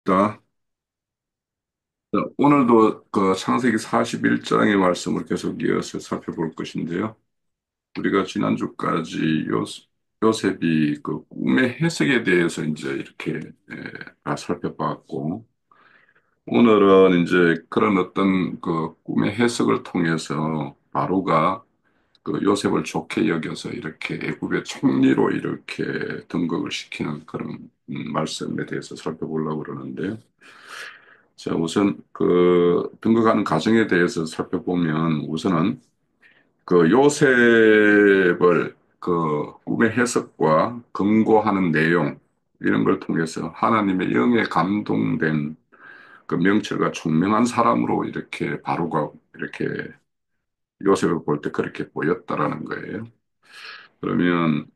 자, 오늘도 그 창세기 41장의 말씀을 계속 이어서 살펴볼 것인데요. 우리가 지난주까지 요셉이 그 꿈의 해석에 대해서 이제 이렇게 다 살펴봤고, 오늘은 이제 그런 어떤 그 꿈의 해석을 통해서 바로가 그 요셉을 좋게 여겨서 이렇게 애굽의 총리로 이렇게 등극을 시키는 그런 말씀에 대해서 살펴보려고 그러는데요. 자, 우선 그 등극하는 과정에 대해서 살펴보면 우선은 그 요셉을 그 꿈의 해석과 근거하는 내용 이런 걸 통해서 하나님의 영에 감동된 그 명철과 총명한 사람으로 이렇게 바로가 이렇게 요셉을 볼 때 그렇게 보였다라는 거예요. 그러면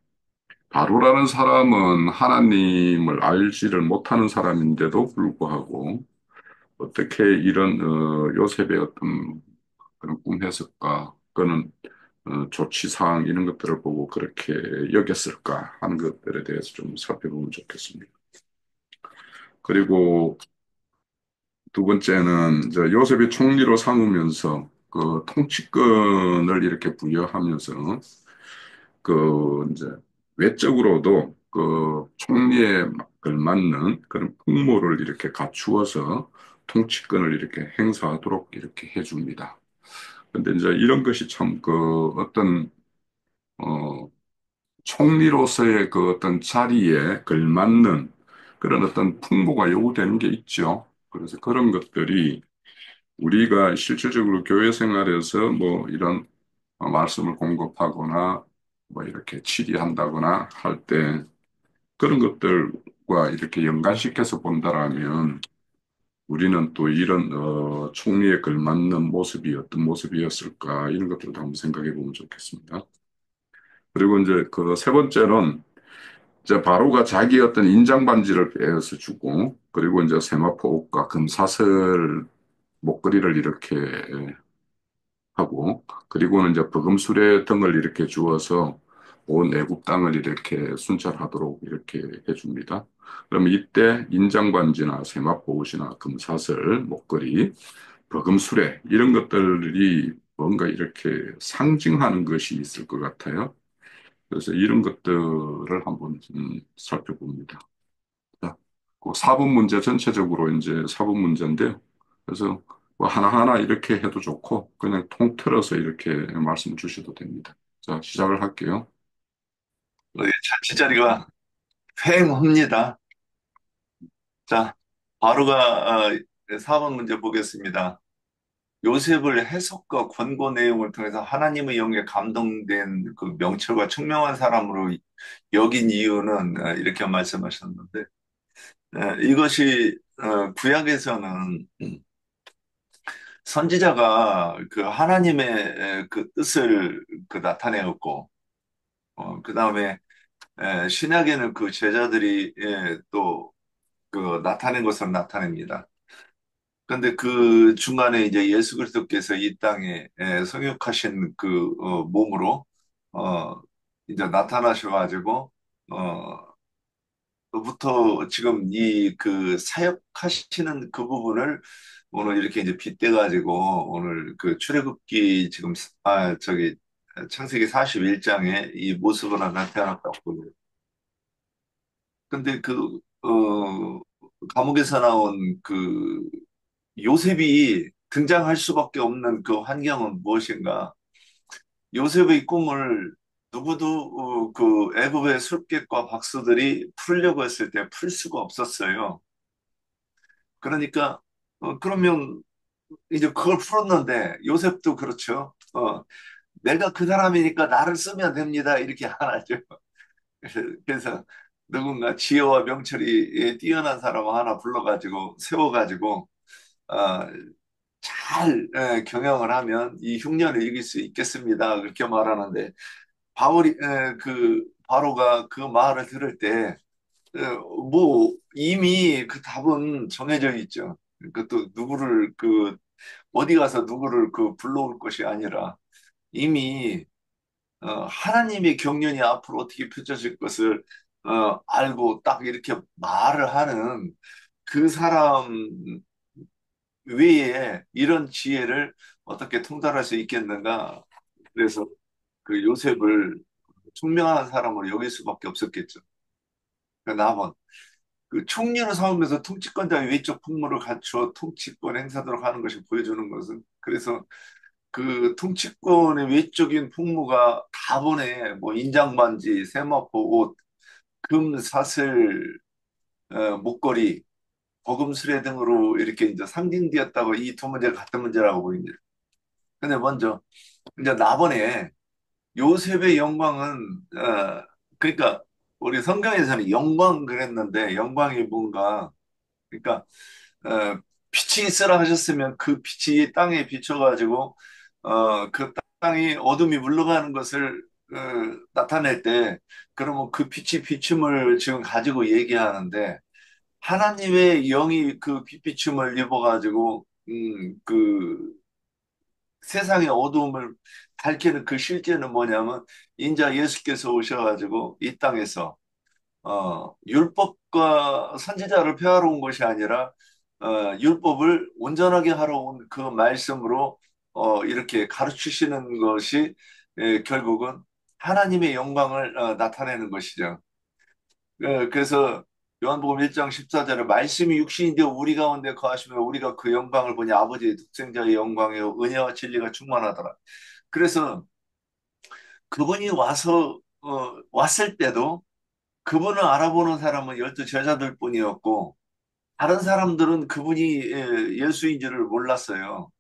바로라는 사람은 하나님을 알지를 못하는 사람인데도 불구하고 어떻게 이런 요셉의 어떤 그런 꿈 해석과 그는 조치사항 이런 것들을 보고 그렇게 여겼을까 하는 것들에 대해서 좀 살펴보면 좋겠습니다. 그리고 두 번째는 이제 요셉이 총리로 삼으면서 그 통치권을 이렇게 부여하면서 그 이제 외적으로도 그 총리에 걸맞는 그런 풍모를 이렇게 갖추어서 통치권을 이렇게 행사하도록 이렇게 해줍니다. 근데 이제 이런 것이 참 그 어떤 어 총리로서의 그 어떤 자리에 걸맞는 그런 어떤 풍모가 요구되는 게 있죠. 그래서 그런 것들이 우리가 실질적으로 교회 생활에서 뭐 이런 말씀을 공급하거나 뭐 이렇게 치리한다거나 할 때 그런 것들과 이렇게 연관시켜서 본다라면 우리는 또 이런 총리에 걸맞는 모습이 어떤 모습이었을까 이런 것들도 한번 생각해 보면 좋겠습니다. 그리고 이제 그 세 번째는 이제 바로가 자기 어떤 인장 반지를 빼앗아 주고 그리고 이제 세마포 옷과 금사슬 목걸이를 이렇게 하고 그리고는 이제 버금수레 등을 이렇게 주어서 온 애굽 땅을 이렇게 순찰하도록 이렇게 해줍니다. 그러면 이때 인장 반지나 세마포 옷이나 금사슬 목걸이 버금수레 이런 것들이 뭔가 이렇게 상징하는 것이 있을 것 같아요. 그래서 이런 것들을 한번 살펴봅니다. 자, 그 사분 문제 전체적으로 이제 사분 문제인데요. 그래서 뭐 하나하나 이렇게 해도 좋고 그냥 통틀어서 이렇게 말씀 주셔도 됩니다. 자, 시작을 할게요. 자치자리가 휑합니다. 자, 바로가 4번 문제 보겠습니다. 요셉을 해석과 권고 내용을 통해서 하나님의 영에 감동된 그 명철과 청명한 사람으로 여긴 이유는 이렇게 말씀하셨는데 이것이 구약에서는 선지자가 그 하나님의 그 뜻을 그 나타내었고 그다음에 신약에는 그 제자들이 또 그 나타낸 것을 나타냅니다. 그런데 그 중간에 이제 예수 그리스도께서 이 땅에 성육하신 그 몸으로 어 이제 나타나셔가지고 어 부터 지금 이 그 사역하시는 그 부분을 오늘 이렇게 이제 빗대가지고 오늘 그 출애굽기 지금 저기 창세기 41장에 이 모습을 나타났다고 보여요. 근데 감옥에서 나온 그 요셉이 등장할 수밖에 없는 그 환경은 무엇인가? 요셉의 꿈을 누구도 그 애굽의 술객과 박수들이 풀려고 했을 때 풀 수가 없었어요. 그러니까 그러면 이제 그걸 풀었는데 요셉도 그렇죠. 내가 그 사람이니까 나를 쓰면 됩니다. 이렇게 안 하죠. 그래서 누군가 지혜와 명철이 뛰어난 사람 하나 불러가지고 세워가지고 어, 잘 경영을 하면 이 흉년을 이길 수 있겠습니다. 그렇게 말하는데 그 바로가 그 말을 들을 때 뭐 이미 그 답은 정해져 있죠. 그 또 누구를 그 어디 가서 누구를 그 불러올 것이 아니라 이미 하나님의 경륜이 앞으로 어떻게 펼쳐질 것을 알고 딱 이렇게 말을 하는 그 사람 외에 이런 지혜를 어떻게 통달할 수 있겠는가? 그래서 그 요셉을 총명한 사람으로 여길 수밖에 없었겠죠. 그 남은 그 총리로 삼으면서 통치권자의 외적 풍물을 갖추어 통치권 행사도록 하는 것이 보여주는 것은 그래서 그 통치권의 외적인 풍무가 다본에 뭐 인장반지, 세마포 옷, 금 사슬, 목걸이, 버금수레 등으로 이렇게 이제 상징되었다고 이 두 문제가 같은 문제라고 보입니다. 근데 먼저 이제 나번에 요셉의 영광은 그러니까 우리 성경에서는 영광 그랬는데 영광이 뭔가 그러니까 어, 빛이 있으라 하셨으면 그 빛이 땅에 비춰가지고 그 땅이 어둠이 물러가는 것을 나타낼 때 그러면 그 빛이 비춤을 지금 가지고 얘기하는데 하나님의 영이 그 빛비춤을 입어가지고 그 세상의 어두움을 밝히는 그 실제는 뭐냐면 인자 예수께서 오셔가지고 이 땅에서 율법과 선지자를 폐하러 온 것이 아니라 율법을 온전하게 하러 온 그 말씀으로 이렇게 가르치시는 것이 결국은 하나님의 영광을 나타내는 것이죠. 그래서 요한복음 1장 14절에 말씀이 육신이 되어 우리 가운데 거하시며 우리가 그 영광을 보니 아버지의 독생자의 영광이요 은혜와 진리가 충만하더라. 그래서 그분이 왔을 때도 그분을 알아보는 사람은 열두 제자들 뿐이었고 다른 사람들은 그분이 예수인 줄을 몰랐어요.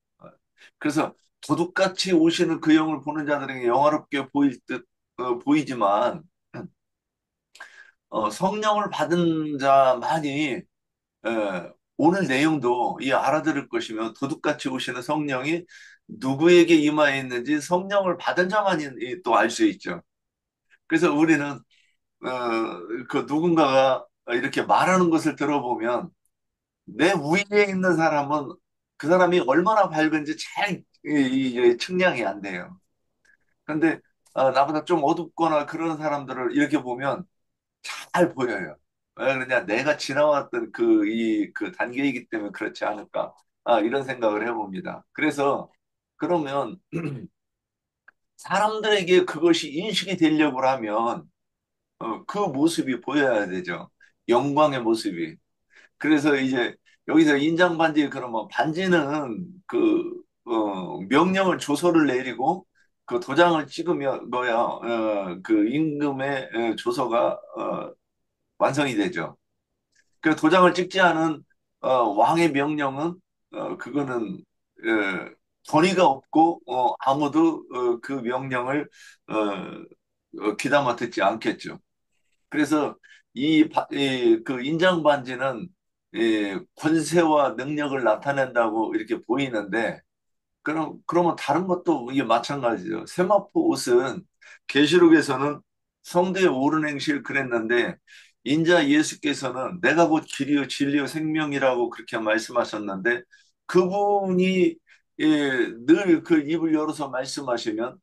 그래서 도둑같이 오시는 그 영을 보는 자들에게 영화롭게 보일 듯 보이지만 성령을 받은 자만이 오늘 내용도 이 알아들을 것이며 도둑같이 오시는 성령이 누구에게 임하여 있는지 성령을 받은 자만이 또 알 수 있죠. 그래서 우리는 그 누군가가 이렇게 말하는 것을 들어보면 내 위에 있는 사람은 그 사람이 얼마나 밝은지 잘 측량이 안 돼요. 근데 나보다 좀 어둡거나 그런 사람들을 이렇게 보면 잘 보여요. 왜 그러냐? 내가 지나왔던 그 단계이기 때문에 그렇지 않을까? 이런 생각을 해봅니다. 그래서 그러면 사람들에게 그것이 인식이 되려고 하면 그 모습이 보여야 되죠. 영광의 모습이. 그래서 이제 여기서 인장 반지 그러면 반지는 명령을 조서를 내리고 그 도장을 찍으면 뭐야 그 임금의 조서가 완성이 되죠. 그 도장을 찍지 않은 왕의 명령은 그거는 권위가 없고 아무도 그 명령을 귀담아 듣지 않겠죠. 그래서 그 인장 반지는 권세와 능력을 나타낸다고 이렇게 보이는데 그러면 다른 것도 이게 마찬가지죠. 세마포 옷은 계시록에서는 성도의 옳은 행실 그랬는데 인자 예수께서는 내가 곧 길이요 진리요 생명이라고 그렇게 말씀하셨는데 그분이 늘 그 입을 열어서 말씀하시면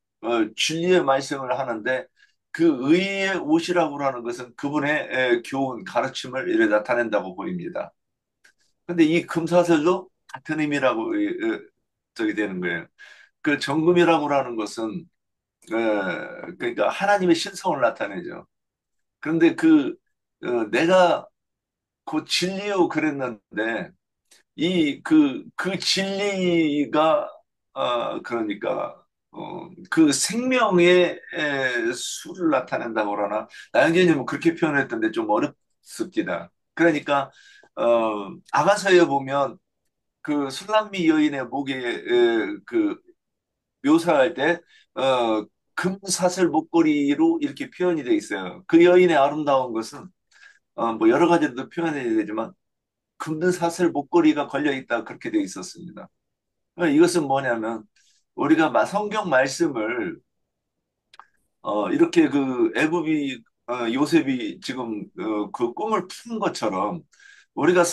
진리의 말씀을 하는데 그 의의 옷이라고 하는 것은 그분의 교훈 가르침을 이래 나타낸다고 보입니다. 근데 이 금사슬도 같은 의미라고 저기 되는 거예요. 그 정금이라고 하는 것은 그러니까 하나님의 신성을 나타내죠. 그런데 내가 그 진리요 그랬는데 그 진리가 그러니까 그 생명의 수를 나타낸다고 그러나 나영재님은 그렇게 표현했던데 좀 어렵습니다. 그러니까 아가서에 보면 그 술람미 여인의 목에 그 묘사할 때 금사슬 목걸이로 이렇게 표현이 돼 있어요. 그 여인의 아름다운 것은 뭐 여러 가지로 표현해야 되지만 금사슬 목걸이가 걸려 있다 그렇게 돼 있었습니다. 이것은 뭐냐면 우리가 성경 말씀을 이렇게 그 애굽이 요셉이 지금 그 꿈을 푼 것처럼 우리가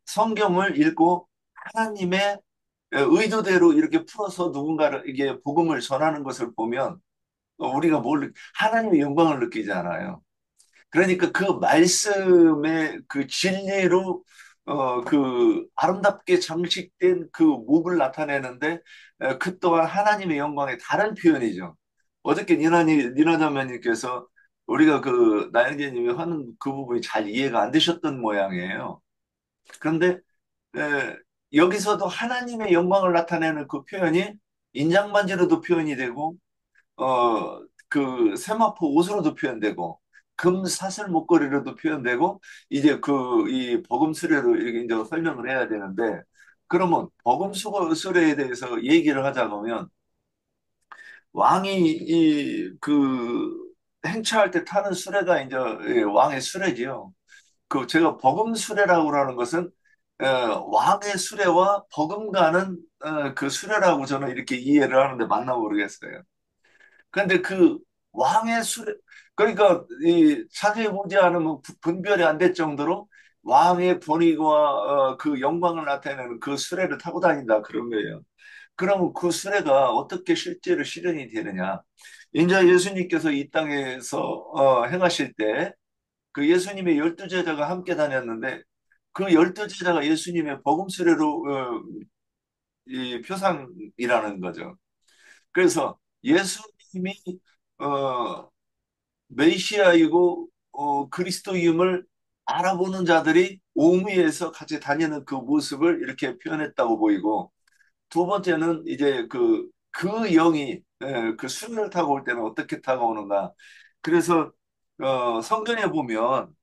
성경을 읽고 하나님의 의도대로 이렇게 풀어서 누군가를 이게 복음을 전하는 것을 보면 우리가 하나님의 영광을 느끼잖아요. 그러니까 그 말씀의 그 진리로 그 아름답게 장식된 그 목을 나타내는데 그 또한 하나님의 영광의 다른 표현이죠. 어저께 니나 자매님께서 우리가 그 나영재님이 하는 그 부분이 잘 이해가 안 되셨던 모양이에요. 그런데 에, 여기서도 하나님의 영광을 나타내는 그 표현이 인장반지로도 표현이 되고 그 세마포 옷으로도 표현되고 금 사슬 목걸이로도 표현되고 이제 그 이 복음 수레로 이렇게 이제 설명을 해야 되는데 그러면 복음 수레에 대해서 얘기를 하자 보면 왕이 이 그 행차할 때 타는 수레가 이제 왕의 수레지요. 그 제가 버금 수레라고 하는 것은 왕의 수레와 버금가는 그 수레라고 저는 이렇게 이해를 하는데 맞나 모르겠어요. 그런데 그 왕의 수레 그러니까 이 자세히 보지 않으면 분별이 안 될 정도로 왕의 번위와 그 영광을 나타내는 그 수레를 타고 다닌다 그런 거예요. 그러면 그 수레가 어떻게 실제로 실현이 되느냐? 이제 예수님께서 이 땅에서 행하실 때 그 예수님의 12제자가 함께 다녔는데 그 12제자가 예수님의 복음수레로 이 표상이라는 거죠. 그래서 예수님이 어, 메시아이고 그리스도임을 알아보는 자들이 옹위에서 같이 다니는 그 모습을 이렇게 표현했다고 보이고 두 번째는 이제 그 영이 그 수레를 타고 올 때는 어떻게 타고 오는가. 그래서 성경에 보면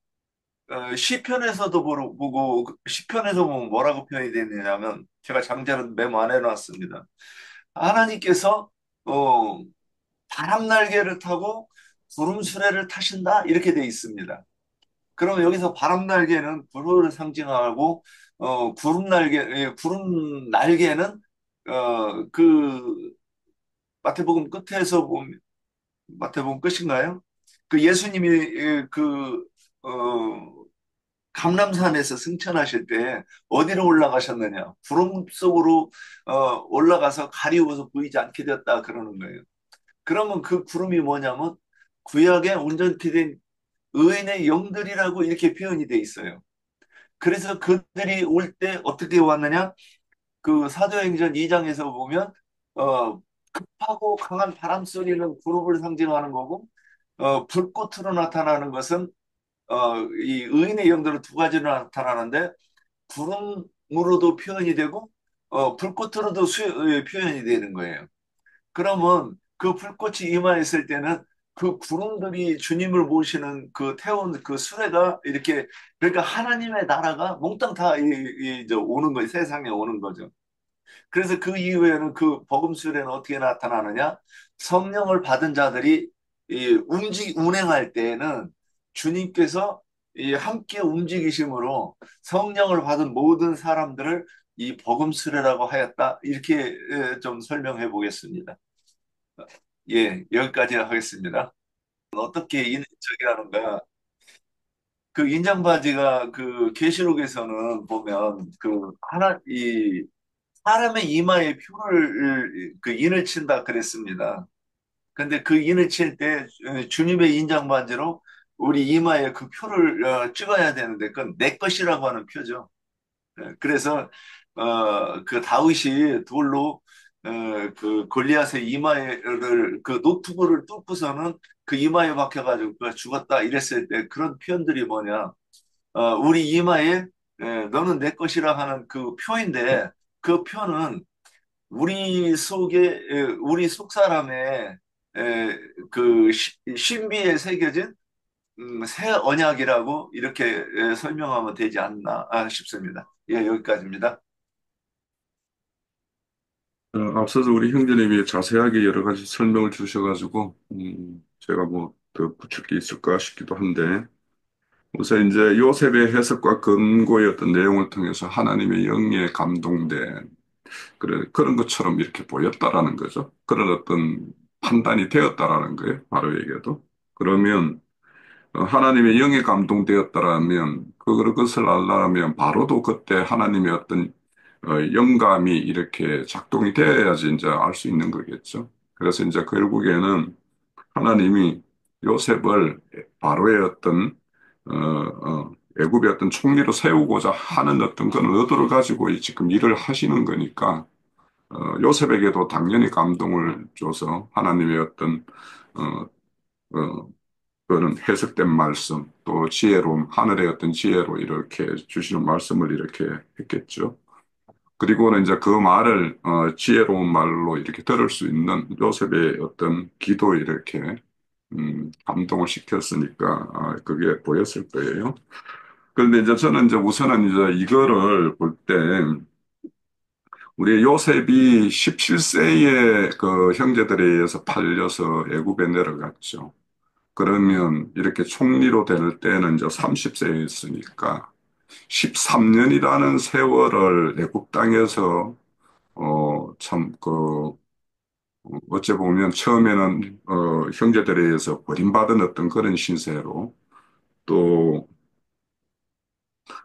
시편에서도 보고 시편에서 보면 뭐라고 표현이 되느냐면 제가 장자는 메모 안 해놨습니다. 하나님께서 어, 바람 날개를 타고 구름 수레를 타신다 이렇게 돼 있습니다. 그럼 여기서 바람 날개는 불을 상징하고 구름 날개는 그 마태복음 끝에서 보면 마태복음 끝인가요? 그 예수님이 감람산에서 승천하실 때 어디로 올라가셨느냐? 구름 속으로 올라가서 가리워서 보이지 않게 되었다 그러는 거예요. 그러면 그 구름이 뭐냐면 구약에 온전히 된 의인의 영들이라고 이렇게 표현이 돼 있어요. 그래서 그들이 올 때 어떻게 왔느냐? 그 사도행전 2장에서 보면 급하고 강한 바람 소리는 구름을 상징하는 거고 불꽃으로 나타나는 것은 이 의인의 영들은 두 가지로 나타나는데 구름으로도 표현이 되고 불꽃으로도 표현이 되는 거예요. 그러면 그 불꽃이 임하였을 때는 그 구름들이 주님을 모시는 그 태운 그 수레가 이렇게 그러니까 하나님의 나라가 몽땅 다 이제 오는 거예요. 세상에 오는 거죠. 그래서 그 이후에는 그 복음 수레는 어떻게 나타나느냐? 성령을 받은 자들이 운행할 때에는 주님께서 이 함께 움직이심으로 성령을 받은 모든 사람들을 이 복음 수레라고 하였다. 이렇게 좀 설명해 보겠습니다. 예, 여기까지 하겠습니다. 어떻게 저기 하는가? 그 인장바지가 그 계시록에서는 보면 그 하나 이 사람의 이마에 표를 그 인을 친다 그랬습니다. 근데 그 인을 칠 때 주님의 인장반지로 우리 이마에 그 표를 찍어야 되는데 그건 내 것이라고 하는 표죠. 그래서 그 다윗이 돌로 그 골리앗의 이마를 그 노트구를 뚫고서는 그 이마에 박혀가지고 그가 죽었다 이랬을 때 그런 표현들이 뭐냐 우리 이마에 너는 내 것이라 하는 그 표인데 그 표는 우리 속 사람의 그 신비에 새겨진 새 언약이라고 이렇게 설명하면 되지 않나 싶습니다. 예, 여기까지입니다. 앞서서 우리 형제님이 자세하게 여러 가지 설명을 주셔가지고, 제가 뭐 더 붙일 게 있을까 싶기도 한데, 우선 이제 요셉의 해석과 근거의 어떤 내용을 통해서 하나님의 영에 감동된 그런 것처럼 이렇게 보였다라는 거죠. 그런 어떤 판단이 되었다라는 거예요. 바로 얘기해도. 그러면 하나님의 영에 감동되었다라면 그것을 알려면 바로도 그때 하나님의 어떤 영감이 이렇게 작동이 돼야지 이제 알 수 있는 거겠죠. 그래서 이제 결국에는 하나님이 요셉을 바로의 어떤 애굽의 어떤 총리로 세우고자 하는 어떤 그런 의도를 가지고 지금 일을 하시는 거니까 요셉에게도 당연히 감동을 줘서 하나님의 어떤 어, 어, 그런 해석된 말씀 또 지혜로움 하늘의 어떤 지혜로 이렇게 주시는 말씀을 이렇게 했겠죠. 그리고는 이제 그 말을 지혜로운 말로 이렇게 들을 수 있는 요셉의 어떤 기도 이렇게 감동을 시켰으니까 그게 보였을 거예요. 그런데 이제 저는 이제 우선은 이제 이거를 볼 때 우리 요셉이 17세에 그 형제들에 의해서 팔려서 애굽에 내려갔죠. 그러면 이렇게 총리로 될 때는 이제 30세였으니까 13년이라는 세월을 애국 땅에서 참 어째 보면 처음에는 형제들에 의해서 버림받은 어떤 그런 신세로 또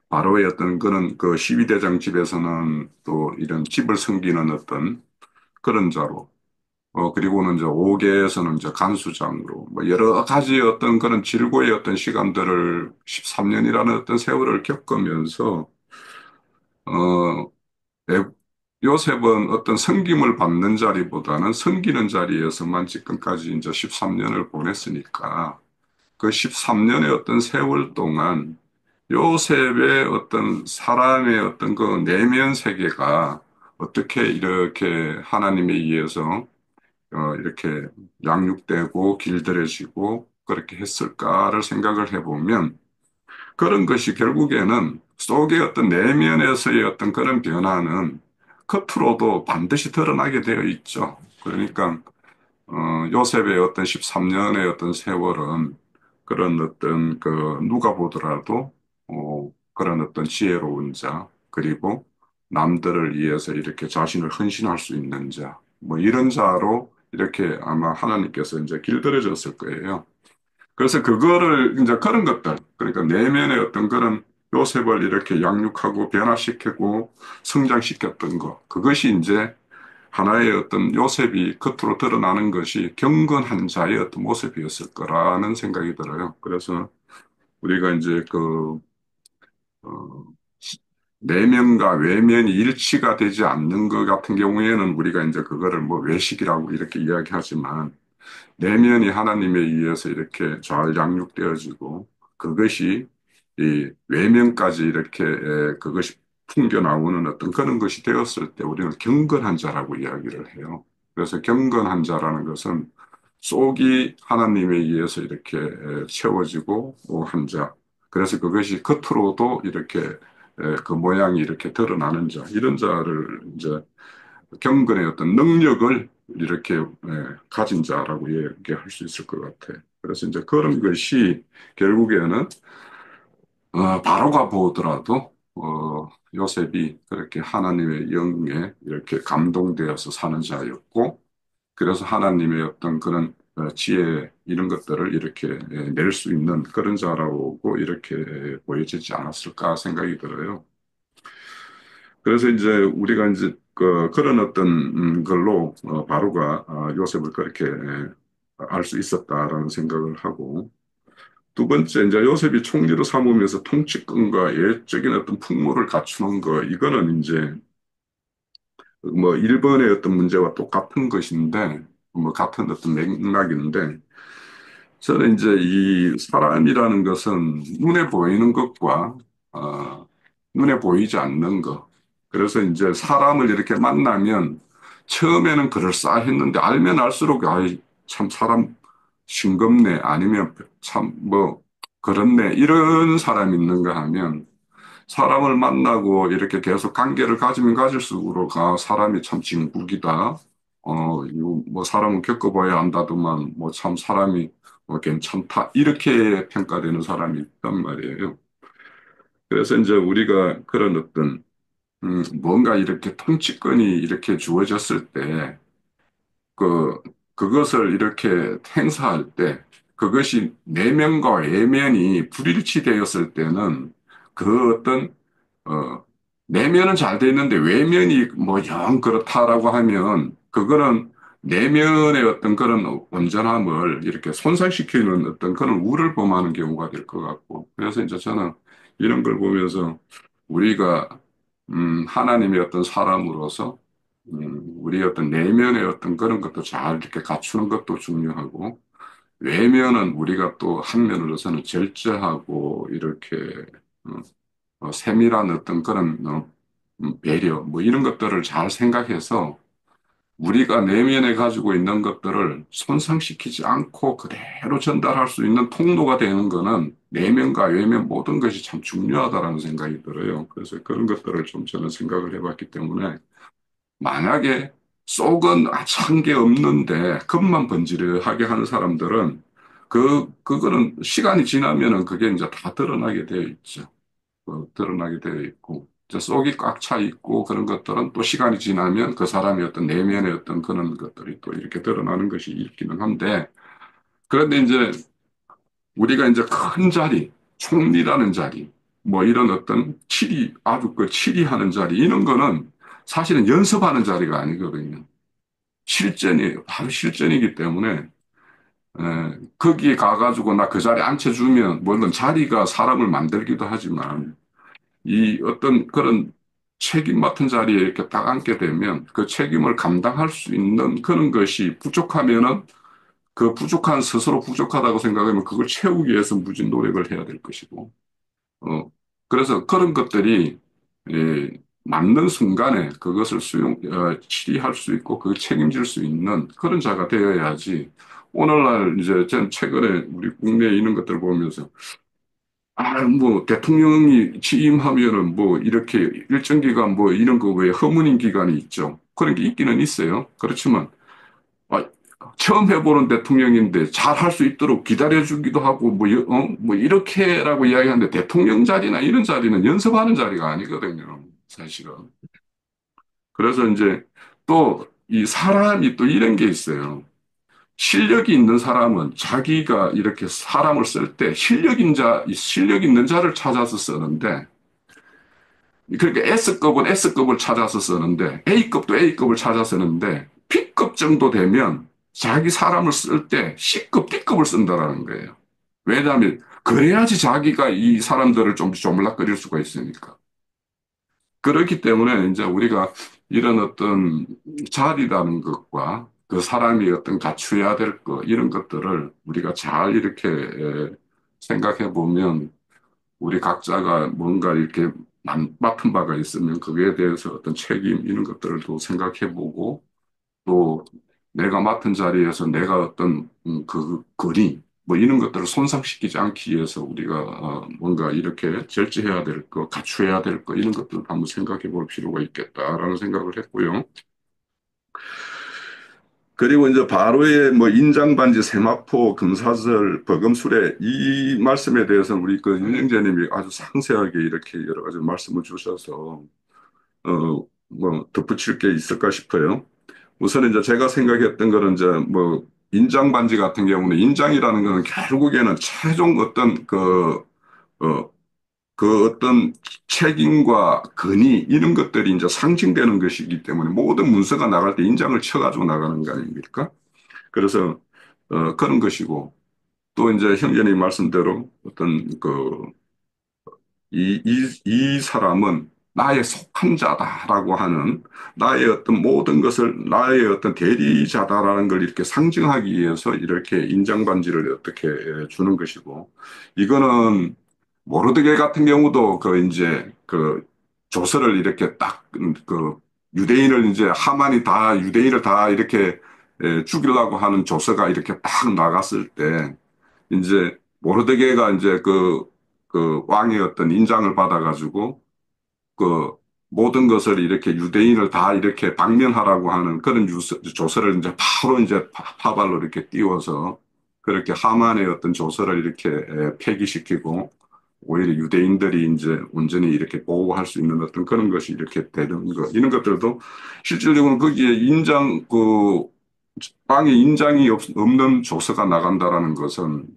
바로의 어떤 그런 그 시위대장 집에서는 또 이런 집을 섬기는 어떤 그런 자로 그리고는 이제 옥에서는 이제 간수장으로 뭐 여러 가지 어떤 그런 질고의 어떤 시간들을 13년이라는 어떤 세월을 겪으면서 어 에- 요셉은 어떤 섬김을 받는 자리보다는 섬기는 자리에서만 지금까지 이제 13년을 보냈으니까 그 13년의 어떤 세월 동안 요셉의 어떤 사람의 어떤 그 내면 세계가 어떻게 이렇게 하나님에 의해서 이렇게 양육되고 길들여지고 그렇게 했을까를 생각을 해보면 그런 것이 결국에는 속의 어떤 내면에서의 어떤 그런 변화는 겉으로도 반드시 드러나게 되어 있죠. 그러니까 요셉의 어떤 13년의 어떤 세월은 그런 어떤 누가 보더라도 그런 어떤 지혜로운 자 그리고 남들을 위해서 이렇게 자신을 헌신할 수 있는 자 뭐 이런 자로 이렇게 아마 하나님께서 이제 길들여졌을 거예요. 그래서 그거를 이제 그런 것들, 그러니까 내면의 어떤 그런 요셉을 이렇게 양육하고 변화시키고 성장시켰던 것, 그것이 이제 하나의 어떤 요셉이 겉으로 드러나는 것이 경건한 자의 어떤 모습이었을 거라는 생각이 들어요. 그래서 우리가 이제 어, 내면과 외면이 일치가 되지 않는 것 같은 경우에는 우리가 이제 그거를 뭐 외식이라고 이렇게 이야기하지만 내면이 하나님에 의해서 이렇게 잘 양육되어지고 그것이 이 외면까지 이렇게 그것이 풍겨 나오는 어떤 그런 것이 되었을 때 우리는 경건한 자라고 이야기를 해요. 그래서 경건한 자라는 것은 속이 하나님에 의해서 이렇게 채워지고 한 자. 그래서 그것이 겉으로도 이렇게 그 모양이 이렇게 드러나는 자. 이런 자를 이제 경건의 어떤 능력을 이렇게 가진 자라고 얘기할 수 있을 것 같아. 그래서 이제 그런 것이 결국에는 바로가 보더라도 요셉이 그렇게 하나님의 영에 이렇게 감동되어서 사는 자였고, 그래서 하나님의 어떤 그런 지혜 이런 것들을 이렇게 낼 수 있는 그런 자라고 이렇게 보여지지 않았을까 생각이 들어요. 그래서 이제 우리가 이제 그런 어떤 걸로 바로가 요셉을 그렇게 알 수 있었다라는 생각을 하고 두 번째 이제 요셉이 총리로 삼으면서 통치권과 예적인 어떤 풍모를 갖추는 거 이거는 이제 뭐 일본의 어떤 문제와 똑같은 것인데 뭐 같은 어떤 맥락인데 저는 이제 이 사람이라는 것은 눈에 보이는 것과 눈에 보이지 않는 것. 그래서 이제 사람을 이렇게 만나면 처음에는 그럴싸했는데 알면 알수록 아이 참 사람 싱겁네 아니면 참 뭐 그렇네 이런 사람이 있는가 하면 사람을 만나고 이렇게 계속 관계를 가지면 가질수록 사람이 참 진국이다. 이거 뭐 사람은 겪어봐야 안다더만 뭐 참 사람이 뭐 괜찮다. 이렇게 평가되는 사람이 있단 말이에요. 그래서 이제 우리가 그런 어떤 뭔가 이렇게 통치권이 이렇게 주어졌을 때 그, 그것을 이렇게 행사할 때 그것이 내면과 외면이 불일치되었을 때는 그 어떤, 어, 내면은 잘 돼 있는데 외면이 뭐 영 그렇다라고 하면 그거는 내면의 어떤 그런 온전함을 이렇게 손상시키는 어떤 그런 우를 범하는 경우가 될 것 같고. 그래서 이제 저는 이런 걸 보면서 우리가 하나님의 어떤 사람으로서 우리 어떤 내면의 어떤 그런 것도 잘 이렇게 갖추는 것도 중요하고 외면은 우리가 또 한면으로서는 절제하고 이렇게 어, 세밀한 어떤 그런 배려 뭐 이런 것들을 잘 생각해서 우리가 내면에 가지고 있는 것들을 손상시키지 않고 그대로 전달할 수 있는 통로가 되는 거는 내면과 외면 모든 것이 참 중요하다라는 생각이 들어요. 그래서 그런 것들을 좀 저는 생각을 해봤기 때문에 만약에 속은 찬 게 없는데 겉만 번지르하게 하는 사람들은 그거는 시간이 지나면은 그게 이제 다 드러나게 되어 있죠. 드러나게 되어 있고, 이제 속이 꽉 차 있고 그런 것들은 또 시간이 지나면 그 사람의 어떤 내면의 어떤 그런 것들이 또 이렇게 드러나는 것이 있기는 한데, 그런데 이제 우리가 이제 큰 자리, 총리라는 자리, 뭐 이런 어떤 아주 그 치리하는 자리, 이런 거는 사실은 연습하는 자리가 아니거든요. 실전이에요. 바로 실전이기 때문에, 거기에 가가지고 나 그 자리에 앉혀주면, 물론 자리가 사람을 만들기도 하지만, 이 어떤 그런 책임 맡은 자리에 이렇게 딱 앉게 되면 그 책임을 감당할 수 있는 그런 것이 부족하면은 그 부족한 스스로 부족하다고 생각하면 그걸 채우기 위해서 무진 노력을 해야 될 것이고, 그래서 그런 것들이 예, 맞는 순간에 그것을 치리할 수 있고 그 책임질 수 있는 그런 자가 되어야지. 오늘날 이제 전 최근에 우리 국내에 있는 것들을 보면서 뭐, 대통령이 취임하면은 뭐, 이렇게 일정 기간 뭐, 이런 거 왜 허문인 기간이 있죠. 그런 게 있기는 있어요. 그렇지만, 아, 처음 해보는 대통령인데 잘 할 수 있도록 기다려주기도 하고, 뭐, 뭐, 이렇게라고 이야기하는데 대통령 자리나 이런 자리는 연습하는 자리가 아니거든요. 사실은. 그래서 이제 또 이 사람이 또 이런 게 있어요. 실력이 있는 사람은 자기가 이렇게 사람을 쓸 때 실력 있는 자를 찾아서 쓰는데, 그러니까 S급은 S급을 찾아서 쓰는데, A급도 A급을 찾아서 쓰는데, B급 정도 되면 자기 사람을 쓸 때 C급, D급을 쓴다라는 거예요. 왜냐하면, 그래야지 자기가 이 사람들을 좀 조물락거릴 수가 있으니까. 그렇기 때문에 이제 우리가 이런 어떤 자리라는 것과 그 사람이 어떤 갖춰야 될 것, 이런 것들을 우리가 잘 이렇게 생각해 보면 우리 각자가 뭔가 이렇게 맡은 바가 있으면 그거에 대해서 어떤 책임, 이런 것들도 생각해 보고 또 내가 맡은 자리에서 내가 어떤 그 거리 뭐 이런 것들을 손상시키지 않기 위해서 우리가 뭔가 이렇게 절제해야 될 거, 갖춰야 될 거 이런 것들을 한번 생각해 볼 필요가 있겠다라는 생각을 했고요. 그리고 이제 바로의 뭐 인장반지, 세마포, 금사슬, 버금수레 이 말씀에 대해서는 우리 그 윤영재님이 아주 상세하게 이렇게 여러 가지 말씀을 주셔서 뭐 덧붙일 게 있을까 싶어요. 우선 이제 제가 생각했던 거는 이제 뭐 인장 반지 같은 경우는 인장이라는 거는 결국에는 최종 어떤 어, 그 어떤 책임과 권위 이런 것들이 이제 상징되는 것이기 때문에 모든 문서가 나갈 때 인장을 쳐가지고 나가는 거 아닙니까? 그래서 그런 것이고 또 이제 형제님 말씀대로 어떤 이 사람은 나의 속한 자다라고 하는 나의 어떤 모든 것을 나의 어떤 대리자다라는 걸 이렇게 상징하기 위해서 이렇게 인장반지를 어떻게 주는 것이고 이거는 모르드게 같은 경우도 그 이제 그 조서를 이렇게 딱 그 유대인을 이제 하만이 다 유대인을 다 이렇게 죽이려고 하는 조서가 이렇게 딱 나갔을 때 이제 모르드게가 이제 그 왕의 어떤 인장을 받아가지고 그 모든 것을 이렇게 유대인을 다 이렇게 방면하라고 하는 그런 조서를 이제 바로 이제 파발로 이렇게 띄워서 그렇게 하만의 어떤 조서를 이렇게 폐기시키고 오히려 유대인들이 이제 온전히 이렇게 보호할 수 있는 어떤 그런 것이 이렇게 되는 것 이런 것들도 실질적으로 거기에 왕의 인장이 없는 조서가 나간다라는 것은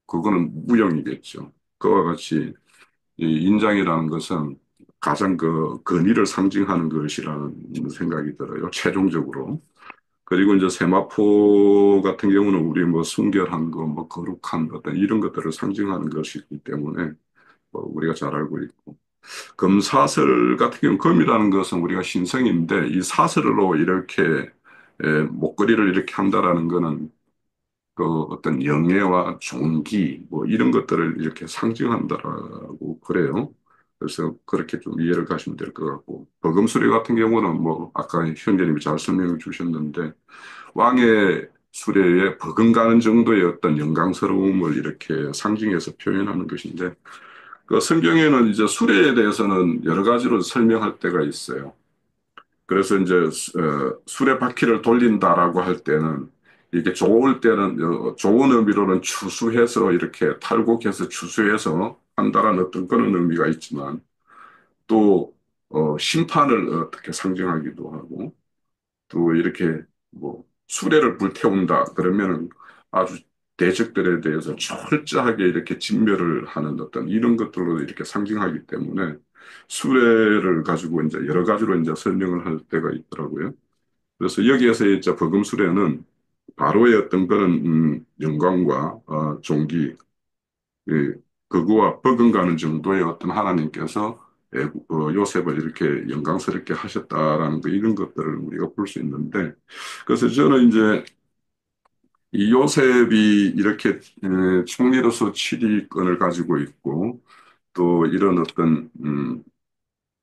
그거는 무용이겠죠. 그와 같이 이 인장이라는 것은 가장 그 권위를 상징하는 것이라는 생각이 들어요. 최종적으로. 그리고 이제 세마포 같은 경우는 우리 뭐 순결한 거, 뭐 거룩한 어떤 이런 것들을 상징하는 것이기 때문에 우리가 잘 알고 있고. 금사슬 같은 경우는 금이라는 것은 우리가 신성인데 이 사슬로 이렇게 목걸이를 이렇게 한다라는 거는 그 어떤 영예와 존귀 뭐 이런 것들을 이렇게 상징한다라고 그래요. 그래서 그렇게 좀 이해를 가시면 될 것 같고 버금수레 같은 경우는 뭐 아까 형제님이 잘 설명해 주셨는데 왕의 수레에 버금가는 정도의 어떤 영광스러움을 이렇게 상징해서 표현하는 것인데 그 성경에는 이제 수레에 대해서는 여러 가지로 설명할 때가 있어요. 그래서 이제 수레바퀴를 돌린다라고 할 때는 이게 좋을 때는 좋은 의미로는 추수해서 이렇게 탈곡해서 추수해서 한다라는 어떤 그런 의미가 있지만 또 심판을 어떻게 상징하기도 하고 또 이렇게 뭐 수레를 불태운다 그러면은 아주 대적들에 대해서 철저하게 이렇게 진멸을 하는 어떤 이런 것들로 이렇게 상징하기 때문에 수레를 가지고 이제 여러 가지로 이제 설명을 할 때가 있더라고요. 그래서 여기에서 이제 버금수레는 바로의 어떤 그런 영광과 존귀, 예, 그거와 버금가는 정도의 어떤 하나님께서 요셉을 이렇게 영광스럽게 하셨다라는 거 이런 것들을 우리가 볼 수 있는데 그래서 저는 이제 이 요셉이 이렇게 총리로서 치리권을 가지고 있고 또 이런 어떤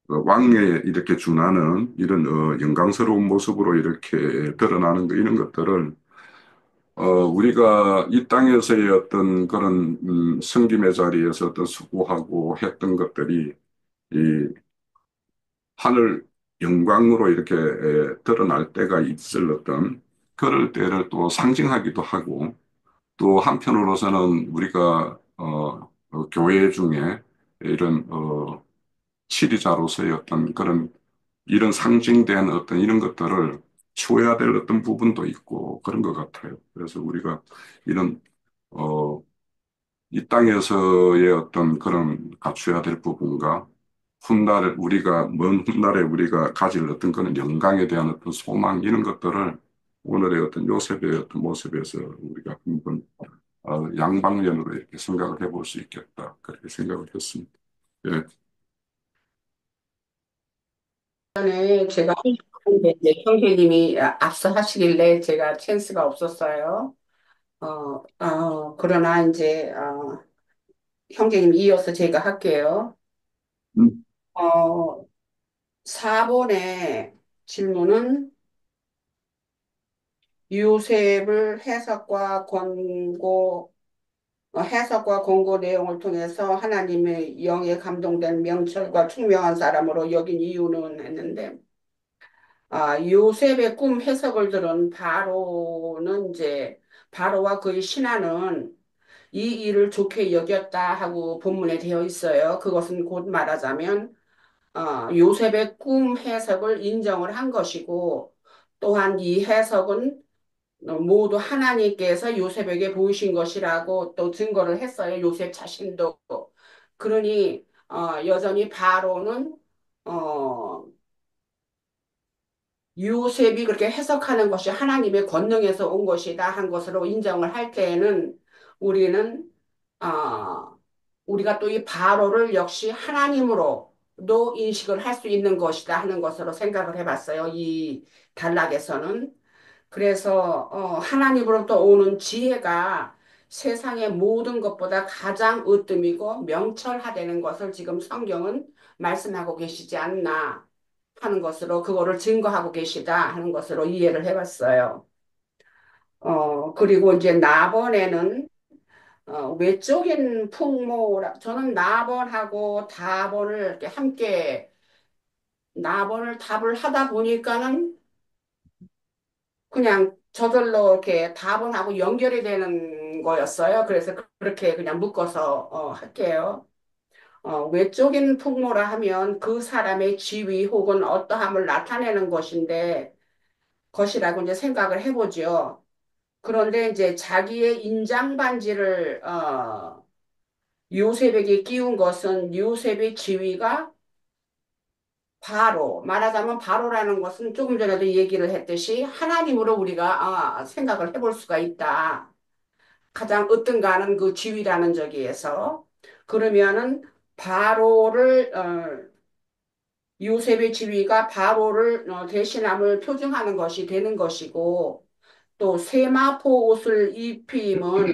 왕에 이렇게 준하는 이런 영광스러운 모습으로 이렇게 드러나는 거 이런 것들을 우리가 이 땅에서의 어떤 그런 섬김의 자리에서 어떤 수고하고 했던 것들이 이 하늘 영광으로 이렇게 드러날 때가 있을 어떤 그럴 때를 또 상징하기도 하고 또 한편으로서는 우리가 교회 중에 이런 치리자로서의 어떤 그런 이런 상징된 어떤 이런 것들을 치워야 될 어떤 부분도 있고 그런 것 같아요. 그래서 우리가 이런 어, 이 땅에서의 어떤 그런 갖춰야 될 부분과 훗날 우리가 먼 훗날에 우리가 가질 어떤 그런 영광에 대한 어떤 소망 이런 것들을 오늘의 어떤 요셉의 어떤 모습에서 우리가 한번 양방면으로 이렇게 생각을 해볼 수 있겠다 그렇게 생각을 했습니다. 예. 전에 제가 하는데 이제 형제님이 앞서 하시길래 제가 찬스가 없었어요. 그러나 이제 형제님 이어서 제가 할게요. 음, 어, 4번의 질문은 요셉을 해석과 권고 내용을 통해서 하나님의 영에 감동된 명철과 총명한 사람으로 여긴 이유는 했는데 요셉의 꿈 해석을 들은 바로는 이제 바로와 그의 신하는 이 일을 좋게 여겼다 하고 본문에 되어 있어요. 그것은 곧 말하자면 요셉의 꿈 해석을 인정을 한 것이고 또한 이 해석은 모두 하나님께서 요셉에게 보이신 것이라고 또 증거를 했어요. 요셉 자신도. 그러니 여전히 바로는 어, 요셉이 그렇게 해석하는 것이 하나님의 권능에서 온 것이다 한 것으로 인정을 할 때에는 우리는 아, 우리가 또 이 바로를 역시 하나님으로도 인식을 할 수 있는 것이다 하는 것으로 생각을 해봤어요. 이 단락에서는. 그래서 하나님으로부터 오는 지혜가 세상의 모든 것보다 가장 으뜸이고 명철하다는 것을 지금 성경은 말씀하고 계시지 않나 하는 것으로 그거를 증거하고 계시다 하는 것으로 이해를 해봤어요. 그리고 이제 나번에는 외적인 풍모라 저는 나번하고 다번을 이렇게 함께 나번을 답을 하다 보니까는 그냥 저절로 이렇게 답은하고 연결이 되는 거였어요. 그래서 그렇게 그냥 묶어서 할게요. 외적인 풍모라 하면 그 사람의 지위 혹은 어떠함을 나타내는 것이라고 이제 생각을 해보죠. 그런데 이제 자기의 인장 반지를 요셉에게 끼운 것은 요셉의 지위가 말하자면 바로라는 것은 조금 전에도 얘기를 했듯이 하나님으로 우리가 생각을 해볼 수가 있다. 가장 으뜸가는 그 지위라는 저기에서 그러면은 바로를 요셉의 지위가 바로를 대신함을 표징하는 것이 되는 것이고 또 세마포 옷을 입힘은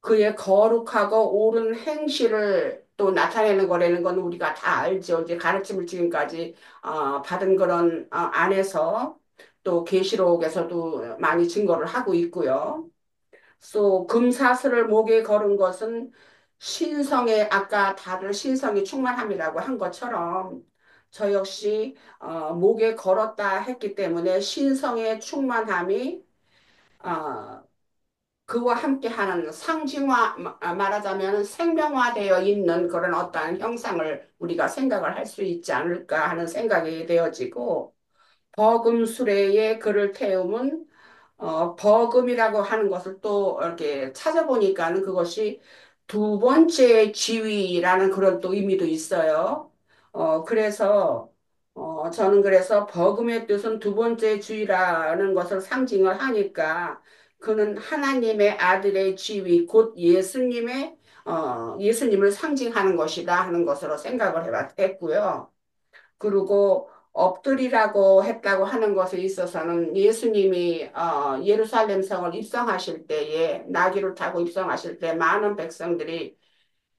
그의 거룩하고 옳은 행실을 또 나타내는 거라는 건 우리가 다 알죠. 이제 가르침을 지금까지 받은 그런 안에서 또 계시록에서도 많이 증거를 하고 있고요. 또 금사슬을 목에 걸은 것은 신성에 아까 다들 신성이 충만함이라고 한 것처럼 저 역시 목에 걸었다 했기 때문에 신성의 충만함이 어, 그와 함께하는 상징화 말하자면 생명화되어 있는 그런 어떠한 형상을 우리가 생각을 할 수 있지 않을까 하는 생각이 되어지고 버금 수레에 그를 태움은 버금이라고 하는 것을 또 이렇게 찾아보니까는 그것이 두 번째 지위라는 그런 또 의미도 있어요. 그래서 저는 그래서 버금의 뜻은 두 번째 지위라는 것을 상징을 하니까 그는 하나님의 아들의 지위, 곧 예수님을 상징하는 것이다 하는 것으로 생각을 했고요. 그리고 엎드리라고 했다고 하는 것에 있어서는 예수님이 예루살렘 성을 입성하실 때에 나귀를 타고 입성하실 때 많은 백성들이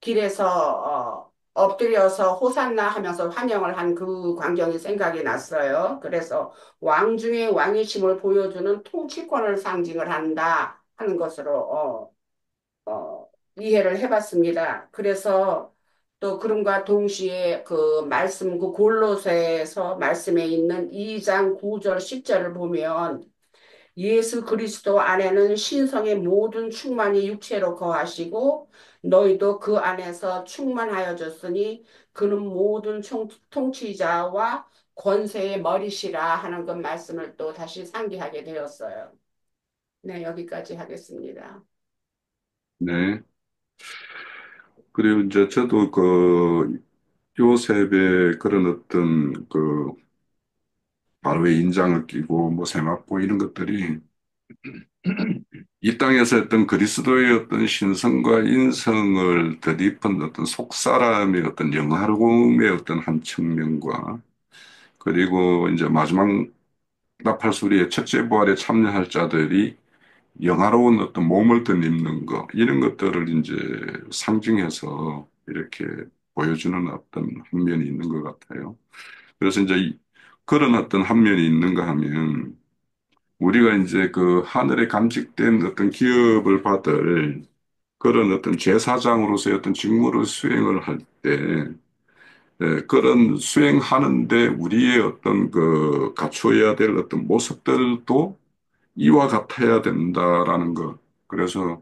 길에서 엎드려서 호산나 하면서 환영을 한 그 광경이 생각이 났어요. 그래서 왕 중의 왕이심을 보여주는 통치권을 상징을 한다 하는 것으로 이해를 해봤습니다. 그래서 또 그럼과 동시에 그 말씀, 그 골로새서 말씀에 있는 2장 9절 10절을 보면 예수 그리스도 안에는 신성의 모든 충만이 육체로 거하시고 너희도 그 안에서 충만하여졌으니 그는 모든 통치자와 권세의 머리시라 하는 그 말씀을 또 다시 상기하게 되었어요. 네, 여기까지 하겠습니다. 네. 그리고 이제 저도 그 요셉의 그런 어떤 그 바로의 인장을 끼고 뭐 세마포 이런 것들이 이 땅에서 어떤 그리스도의 어떤 신성과 인성을 덧입은 어떤 속사람의 어떤 영화로움의 어떤 한 측면과 그리고 이제 마지막 나팔소리의 첫째 부활에 참여할 자들이 영화로운 어떤 몸을 덧입는 것 이런 것들을 이제 상징해서 이렇게 보여주는 어떤 한 면이 있는 것 같아요. 그래서 이제 그런 어떤 한 면이 있는가 하면 우리가 이제 그 하늘에 감직된 어떤 기업을 받을 그런 어떤 제사장으로서의 어떤 직무를 수행을 할 때, 그런 수행하는데 우리의 어떤 그 갖추어야 될 어떤 모습들도 이와 같아야 된다라는 것. 그래서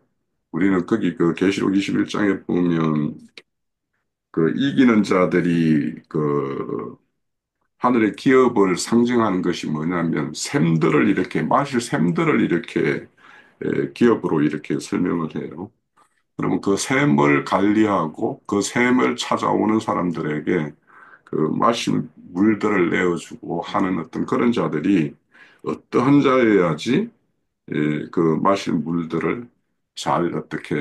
우리는 거기 그 계시록 21장에 보면 그 이기는 자들이 그 하늘의 기업을 상징하는 것이 뭐냐면 샘들을 이렇게 마실 샘들을 이렇게 기업으로 이렇게 설명을 해요. 그러면 그 샘을 관리하고 그 샘을 찾아오는 사람들에게 그 마실 물들을 내어주고 하는 어떤 그런 자들이 어떠한 자여야지 그 마실 물들을 잘 어떻게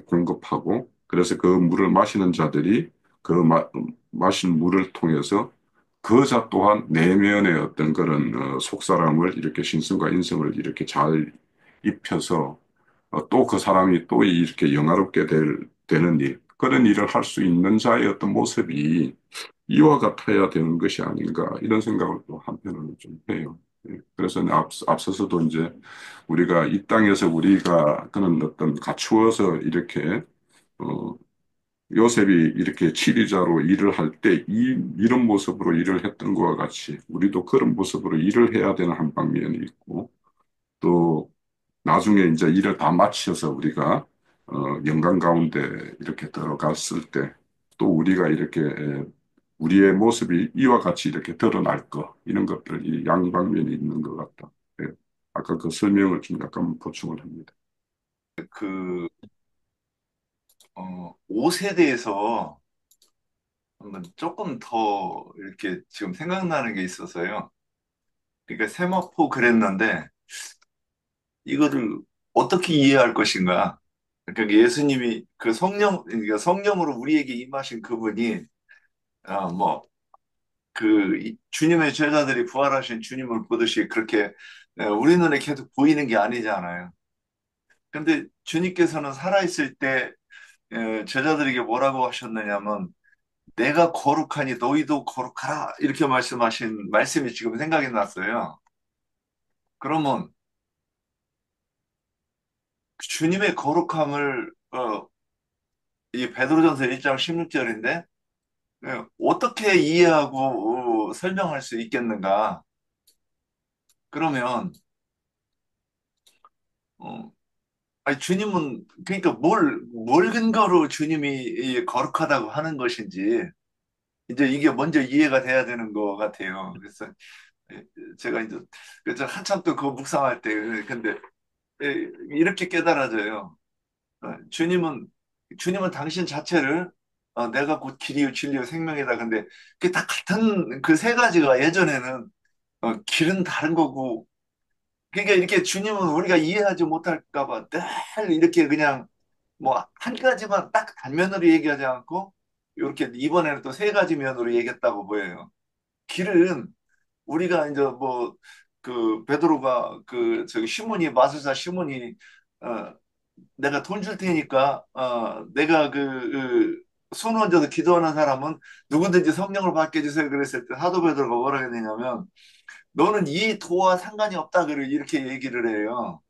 공급하고 그래서 그 물을 마시는 자들이 그 마신 물을 통해서 그 자 또한 내면의 어떤 그런 속사람을 이렇게 신성과 인성을 이렇게 잘 입혀서 또 그 사람이 또 이렇게 영화롭게 되는 일, 그런 일을 할 수 있는 자의 어떤 모습이 이와 같아야 되는 것이 아닌가, 이런 생각을 또 한편으로 좀 해요. 그래서 앞서서도 이제 우리가 이 땅에서 우리가 그런 어떤 갖추어서 이렇게, 어, 요셉이 이렇게 치리자로 일을 할 때 이런 모습으로 일을 했던 것과 같이 우리도 그런 모습으로 일을 해야 되는 한 방면이 있고 또 나중에 이제 일을 다 마쳐서 우리가 영광 가운데 이렇게 들어갔을 때 또 우리가 이렇게 우리의 모습이 이와 같이 이렇게 드러날 거 이런 것들이 양방면이 있는 것 같다. 예. 아까 그 설명을 좀 약간 보충을 합니다. 그, 옷에 대해서 한번 조금 더 이렇게 지금 생각나는 게 있어서요. 그러니까 세마포 그랬는데 이거를 어떻게 이해할 것인가? 그러니까 예수님이 그 성령, 그러니까 성령으로 우리에게 임하신 그분이, 뭐, 주님의 제자들이 부활하신 주님을 보듯이 그렇게 우리 눈에 계속 보이는 게 아니잖아요. 근데 주님께서는 살아있을 때 제자들에게 뭐라고 하셨느냐면, 내가 거룩하니 너희도 거룩하라. 이렇게 말씀하신 말씀이 지금 생각이 났어요. 그러면 주님의 거룩함을, 이 베드로전서 1장 16절인데, 어떻게 이해하고 설명할 수 있겠는가? 그러면, 어, 아니, 주님은, 그러니까 뭘 근거로 주님이 이 거룩하다고 하는 것인지, 이제 이게 먼저 이해가 돼야 되는 것 같아요. 그래서 예, 제가 이제 그래서 한참 또 그거 묵상할 때, 근데 이렇게 깨달아져요. 주님은 당신 자체를 내가 곧 길이요 진리요 생명이다. 근데 그게 다 같은 그 세 가지가 예전에는 길은 다른 거고, 그러니까 이렇게 주님은 우리가 이해하지 못할까 봐 늘 이렇게 그냥 뭐 한 가지만 딱 단면으로 얘기하지 않고 이렇게 이번에는 또 세 가지 면으로 얘기했다고 보여요. 길은 우리가 이제 뭐 그 베드로가 그 저기 시몬이 마술사 시몬이 어 내가 돈 줄 테니까 내가 손 얹어서 기도하는 사람은 누구든지 성령을 받게 해주세요 그랬을 때 사도 베드로가 뭐라 했느냐면 너는 이 도와 상관이 없다 그래 이렇게 얘기를 해요.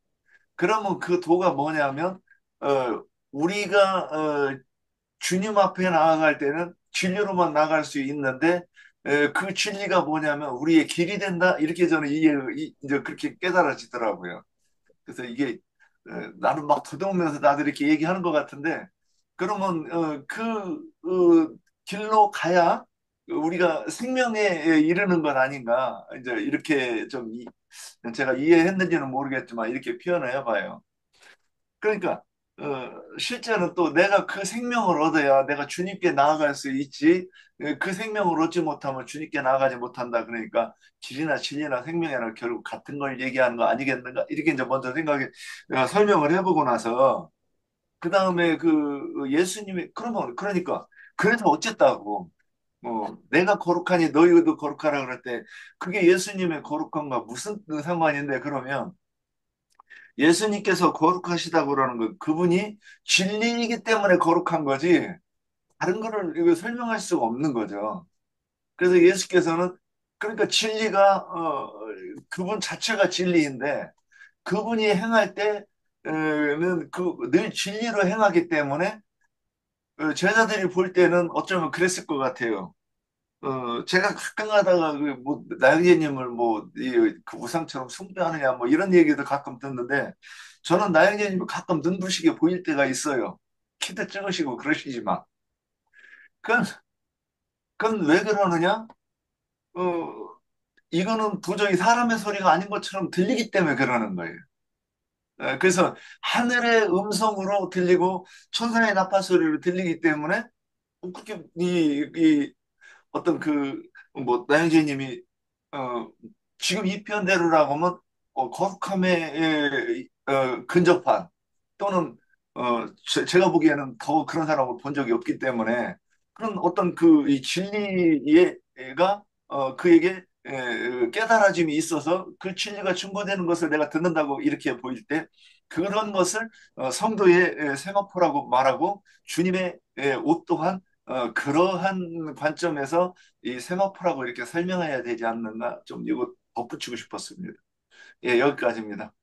그러면 그 도가 뭐냐면 우리가 주님 앞에 나아갈 때는 진리로만 나아갈 수 있는데 그 진리가 뭐냐면 우리의 길이 된다 이렇게 저는 이제 그렇게 깨달아지더라고요. 그래서 이게 나는 막 더듬으면서 나도 이렇게 얘기하는 것 같은데 그러면 길로 가야 우리가 생명에 이르는 것 아닌가 이제 이렇게 좀 제가 이해했는지는 모르겠지만 이렇게 표현을 해봐요. 그러니까 실제는 또 내가 그 생명을 얻어야 내가 주님께 나아갈 수 있지. 그 생명을 얻지 못하면 주님께 나아가지 못한다. 그러니까 길이나 진리나 생명이나 결국 같은 걸 얘기하는 거 아니겠는가? 이렇게 이제 먼저 설명을 해보고 나서 그 다음에 그 예수님이 그러면 그러니까 그래서 어쨌다고 내가 거룩하니 너희도 거룩하라 그럴 때 그게 예수님의 거룩함과 무슨 상관인데 그러면 예수님께서 거룩하시다고 그러는 건 그분이 진리이기 때문에 거룩한 거지 다른 거를 이거 설명할 수가 없는 거죠. 그래서 예수께서는 그러니까 그분 자체가 진리인데 그분이 행할 때는 늘 진리로 행하기 때문에 제자들이 볼 때는 어쩌면 그랬을 것 같아요. 제가 가끔 가다가 뭐 나영재님을 그 우상처럼 숭배하느냐 뭐 이런 얘기도 가끔 듣는데 저는 나영재님이 가끔 눈부시게 보일 때가 있어요. 키도 작으시고 그러시지만 그건 그건 왜 그러느냐? 어, 이거는 도저히 사람의 소리가 아닌 것처럼 들리기 때문에 그러는 거예요. 그래서 하늘의 음성으로 들리고 천사의 나팔 소리로 들리기 때문에 그렇게 이 어떤 뭐 나영재님이 어, 지금 이 편대로라고 하면 거룩함에 근접한 또는 제가 보기에는 더 그런 사람을 본 적이 없기 때문에 그런 어떤 이 진리가 그에게 깨달아짐이 있어서 그 진리가 증거되는 것을 내가 듣는다고 이렇게 보일 때 그런 것을 성도의 세마포라고 말하고 주님의 옷 또한 그러한 관점에서 이 세마포라고 이렇게 설명해야 되지 않는가 좀 이거 덧붙이고 싶었습니다. 예, 여기까지입니다.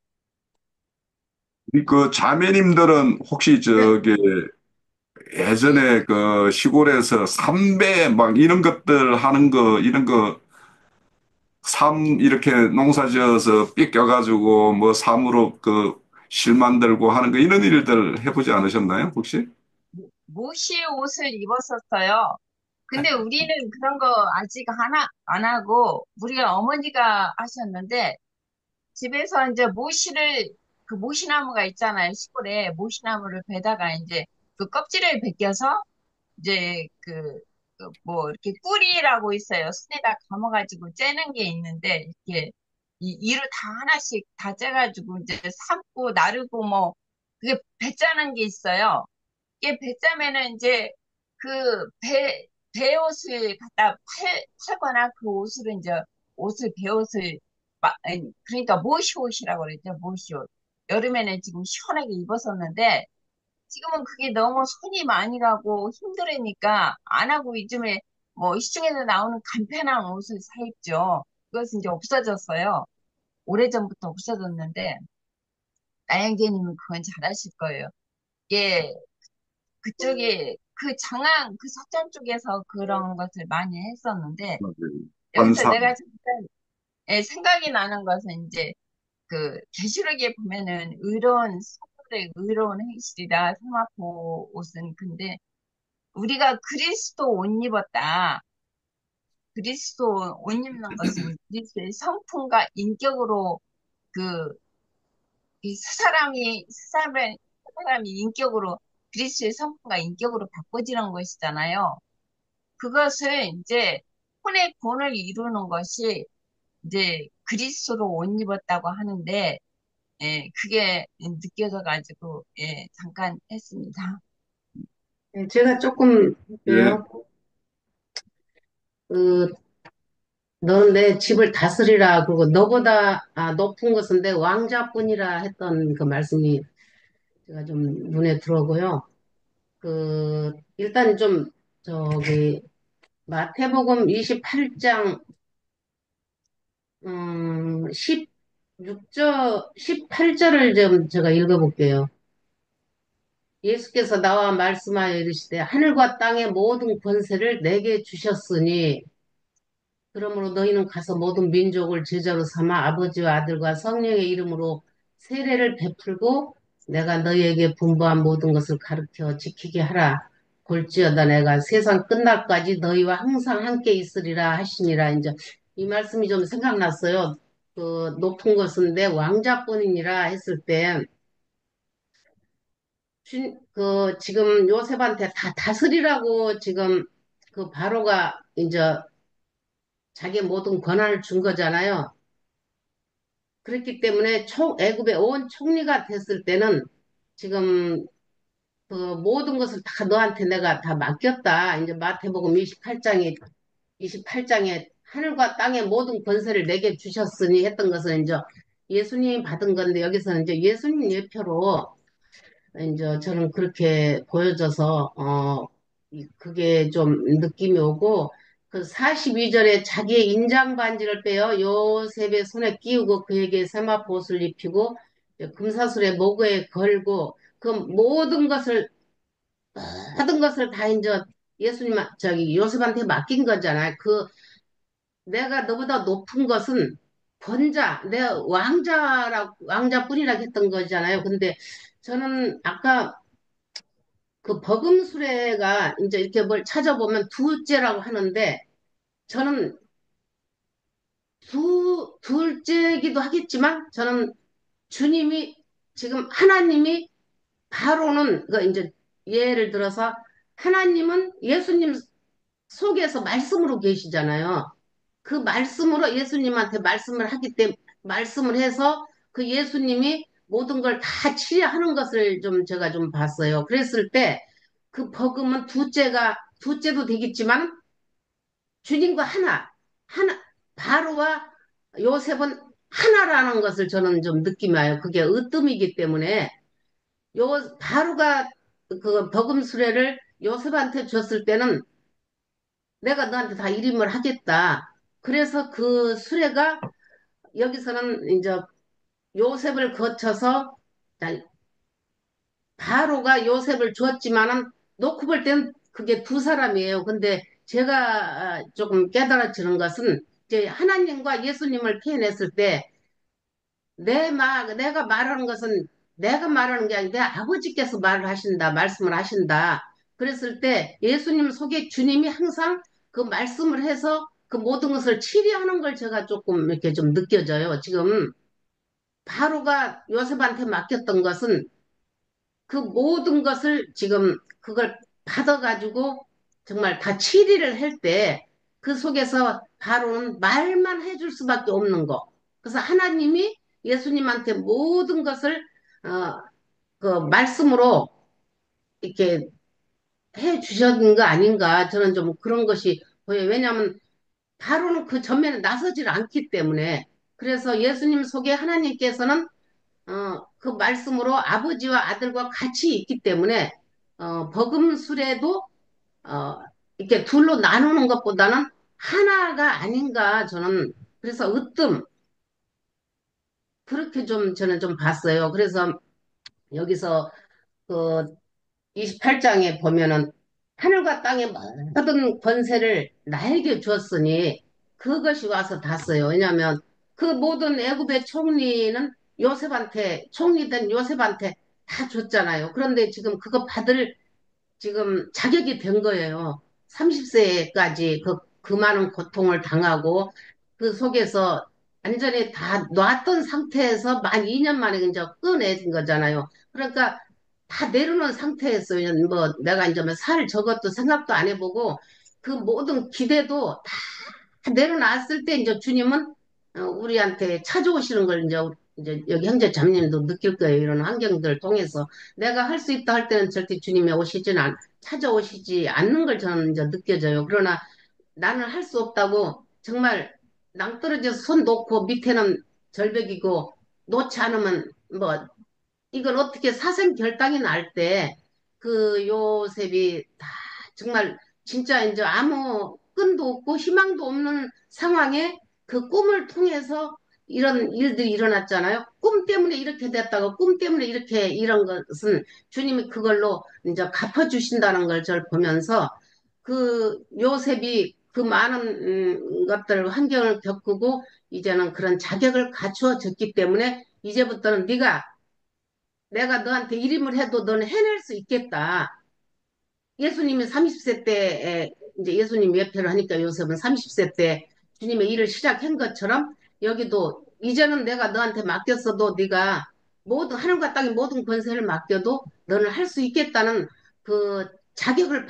그 자매님들은 혹시 네. 저기 예전에 그 시골에서 삼배 막 이런 것들 하는 거 이런 거 삶 이렇게 농사 지어서 삐껴가지고 뭐 삶으로 그 실 만들고 하는 거 이런 일들 해보지 않으셨나요? 혹시? 모시 옷을 입었었어요. 근데 우리는 그런 거 아직 안 하고, 우리가 어머니가 하셨는데, 집에서 이제 그 모시나무가 있잖아요. 시골에 모시나무를 베다가 이제 그 껍질을 벗겨서, 이제 뭐 이렇게 꿀이라고 있어요. 손에다 감아가지고 째는 게 있는데, 이렇게 이로 다 하나씩 다 째가지고 이제 삶고 나르고 뭐, 그게 배짜는 게 있어요. 이게 배짜면은 이제 그 배옷을 갖다 팔거나 그 옷을 이제 옷을 배옷을 아니, 그러니까 모시옷이라고 그랬죠. 모시옷. 여름에는 지금 시원하게 입었었는데 지금은 그게 너무 손이 많이 가고 힘들으니까 안 하고 요즘에 뭐 시중에서 나오는 간편한 옷을 사 입죠. 그것은 이제 없어졌어요. 오래전부터 없어졌는데 나영재님은 그건 잘 아실 거예요. 예, 그쪽에 그 장안 그 서점 쪽에서 그런 것을 많이 했었는데 맞아요. 여기서 관상. 내가 잠깐 생각이 나는 것은 이제 그 계시록에 보면은 의로운 성도의 의로운 행실이다 서마포 옷은 근데 우리가 그리스도 옷 입었다. 그리스도 옷 입는 것은 그리스도의 성품과 인격으로 그 이 사람이 인격으로 그리스도의 성품과 인격으로 바꿔지는 것이잖아요. 그것을 이제 혼의 본을 이루는 것이 이제 그리스도로 옷 입었다고 하는데 그게 느껴져 가지고 잠깐 했습니다. 네, 제가 조금 예, 할게요. 그, 넌 내 집을 다스리라. 그리고 너보다 높은 것은 내 왕자뿐이라 했던 그 말씀이 제가 좀 눈에 들어오고요. 일단 좀, 저기, 마태복음 28장, 18절을 좀 제가 읽어볼게요. 예수께서 나와 말씀하여 이르시되, 하늘과 땅의 모든 권세를 내게 주셨으니, 그러므로 너희는 가서 모든 민족을 제자로 삼아 아버지와 아들과 성령의 이름으로 세례를 베풀고 내가 너희에게 분부한 모든 것을 가르쳐 지키게 하라. 볼지어다 내가 세상 끝날까지 너희와 항상 함께 있으리라 하시니라. 이제 이 말씀이 좀 생각났어요. 그 높은 것은 내 왕자뿐이니라 했을 때 지금 요셉한테 다 다스리라고 지금 그 바로가 이제 자기 모든 권한을 준 거잖아요. 그렇기 때문에 애굽의 온 총리가 됐을 때는 지금 그 모든 것을 다 너한테 내가 다 맡겼다. 이제 마태복음 28장에 하늘과 땅의 모든 권세를 내게 주셨으니 했던 것은 이제 예수님이 받은 건데 여기서는 이제 예수님 예표로 이제 저는 그렇게 보여져서 그게 좀 느낌이 오고 그 42절에 자기의 인장 반지를 빼어 요셉의 손에 끼우고 그에게 세마포 옷을 입히고 금사슬에 목에 걸고 그 모든 것을 다 이제 저기 요셉한테 맡긴 거잖아요. 내가 너보다 높은 것은 내 왕자뿐이라 했던 거잖아요. 근데 저는 아까 그 버금수레가 이제 이렇게 뭘 찾아보면 둘째라고 하는데 저는 둘째기도 하겠지만 저는 주님이 지금 하나님이 바로는 그 이제 예를 들어서 하나님은 예수님 속에서 말씀으로 계시잖아요. 그 말씀으로 예수님한테 말씀을 하기 때문에 말씀을 해서 그 예수님이 모든 걸 다 치료하는 것을 좀 제가 좀 봤어요. 그랬을 때 그 복음은 둘째도 되겠지만 주님과 하나, 바로와 요셉은 하나라는 것을 저는 좀 느낌이 와요. 그게 으뜸이기 때문에 바로가 그 복음 수레를 요셉한테 줬을 때는 내가 너한테 다 일임을 하겠다. 그래서 그 수레가 여기서는 이제 요셉을 거쳐서 바로가 요셉을 줬지만은 놓고 볼 땐 그게 두 사람이에요. 근데 제가 조금 깨달아지는 것은 이제 하나님과 예수님을 표현했을 때 내가 말하는 것은 내가 말하는 게 아니라 내 아버지께서 말씀을 하신다. 그랬을 때 예수님 속에 주님이 항상 그 말씀을 해서 그 모든 것을 치리하는 걸 제가 조금 이렇게 좀 느껴져요. 지금 바로가 요셉한테 맡겼던 것은 그 모든 것을 지금 그걸 받아가지고 정말 다 치리를 할 때 그 속에서 바로는 말만 해줄 수밖에 없는 거. 그래서 하나님이 예수님한테 모든 것을 어, 그 말씀으로 이렇게 해 주셨는 거 아닌가 저는 좀 그런 것이 보여요. 왜냐하면 바로는 그 전면에 나서질 않기 때문에 그래서 예수님 속에 하나님께서는 그 말씀으로 아버지와 아들과 같이 있기 때문에 복음술에도 어, 이렇게 둘로 나누는 것보다는 하나가 아닌가 저는 그래서 으뜸 그렇게 좀 저는 좀 봤어요. 그래서 여기서 그 28장에 보면은 하늘과 땅의 모든 권세를 나에게 주었으니 그것이 와서 닿았어요. 왜냐하면 그 모든 애굽의 총리는 요셉한테 총리된 요셉한테 다 줬잖아요. 그런데 지금 그거 받을 지금 자격이 된 거예요. 30세까지 그 많은 고통을 당하고 그 속에서 완전히 다 놨던 상태에서 만 2년 만에 이제 꺼낸 거잖아요. 그러니까 다 내려놓은 상태였어요. 뭐 내가 이제 뭐살 저것도 생각도 안 해보고 그 모든 기대도 다 내려놨을 때 이제 주님은 우리한테 찾아오시는 걸 이제 여기 형제 자매님도 느낄 거예요. 이런 환경들을 통해서 내가 할 수 있다 할 때는 절대 주님이 찾아오시지 않는 걸 저는 이제 느껴져요. 그러나 나는 할 수 없다고 정말 낭떠러져서 손 놓고 밑에는 절벽이고 놓지 않으면 뭐 이걸 어떻게 사생 결단이 날 때 그 요셉이 다 정말 진짜 이제 아무 끈도 없고 희망도 없는 상황에 그 꿈을 통해서 이런 일들이 일어났잖아요. 꿈 때문에 이렇게 됐다고 꿈 때문에 이렇게 이런 것은 주님이 그걸로 이제 갚아주신다는 걸 저를 보면서 그 요셉이 그 많은 것들 환경을 겪고 이제는 그런 자격을 갖추어졌기 때문에 이제부터는 내가 너한테 이름을 해도 너는 해낼 수 있겠다. 예수님이 30세 때 이제 예수님 예표를 하니까 요셉은 30세 때 주님의 일을 시작한 것처럼 여기도 이제는 내가 너한테 맡겼어도 네가 모든 하늘과 땅의 모든 권세를 맡겨도 너는 할 수 있겠다는 그 자격을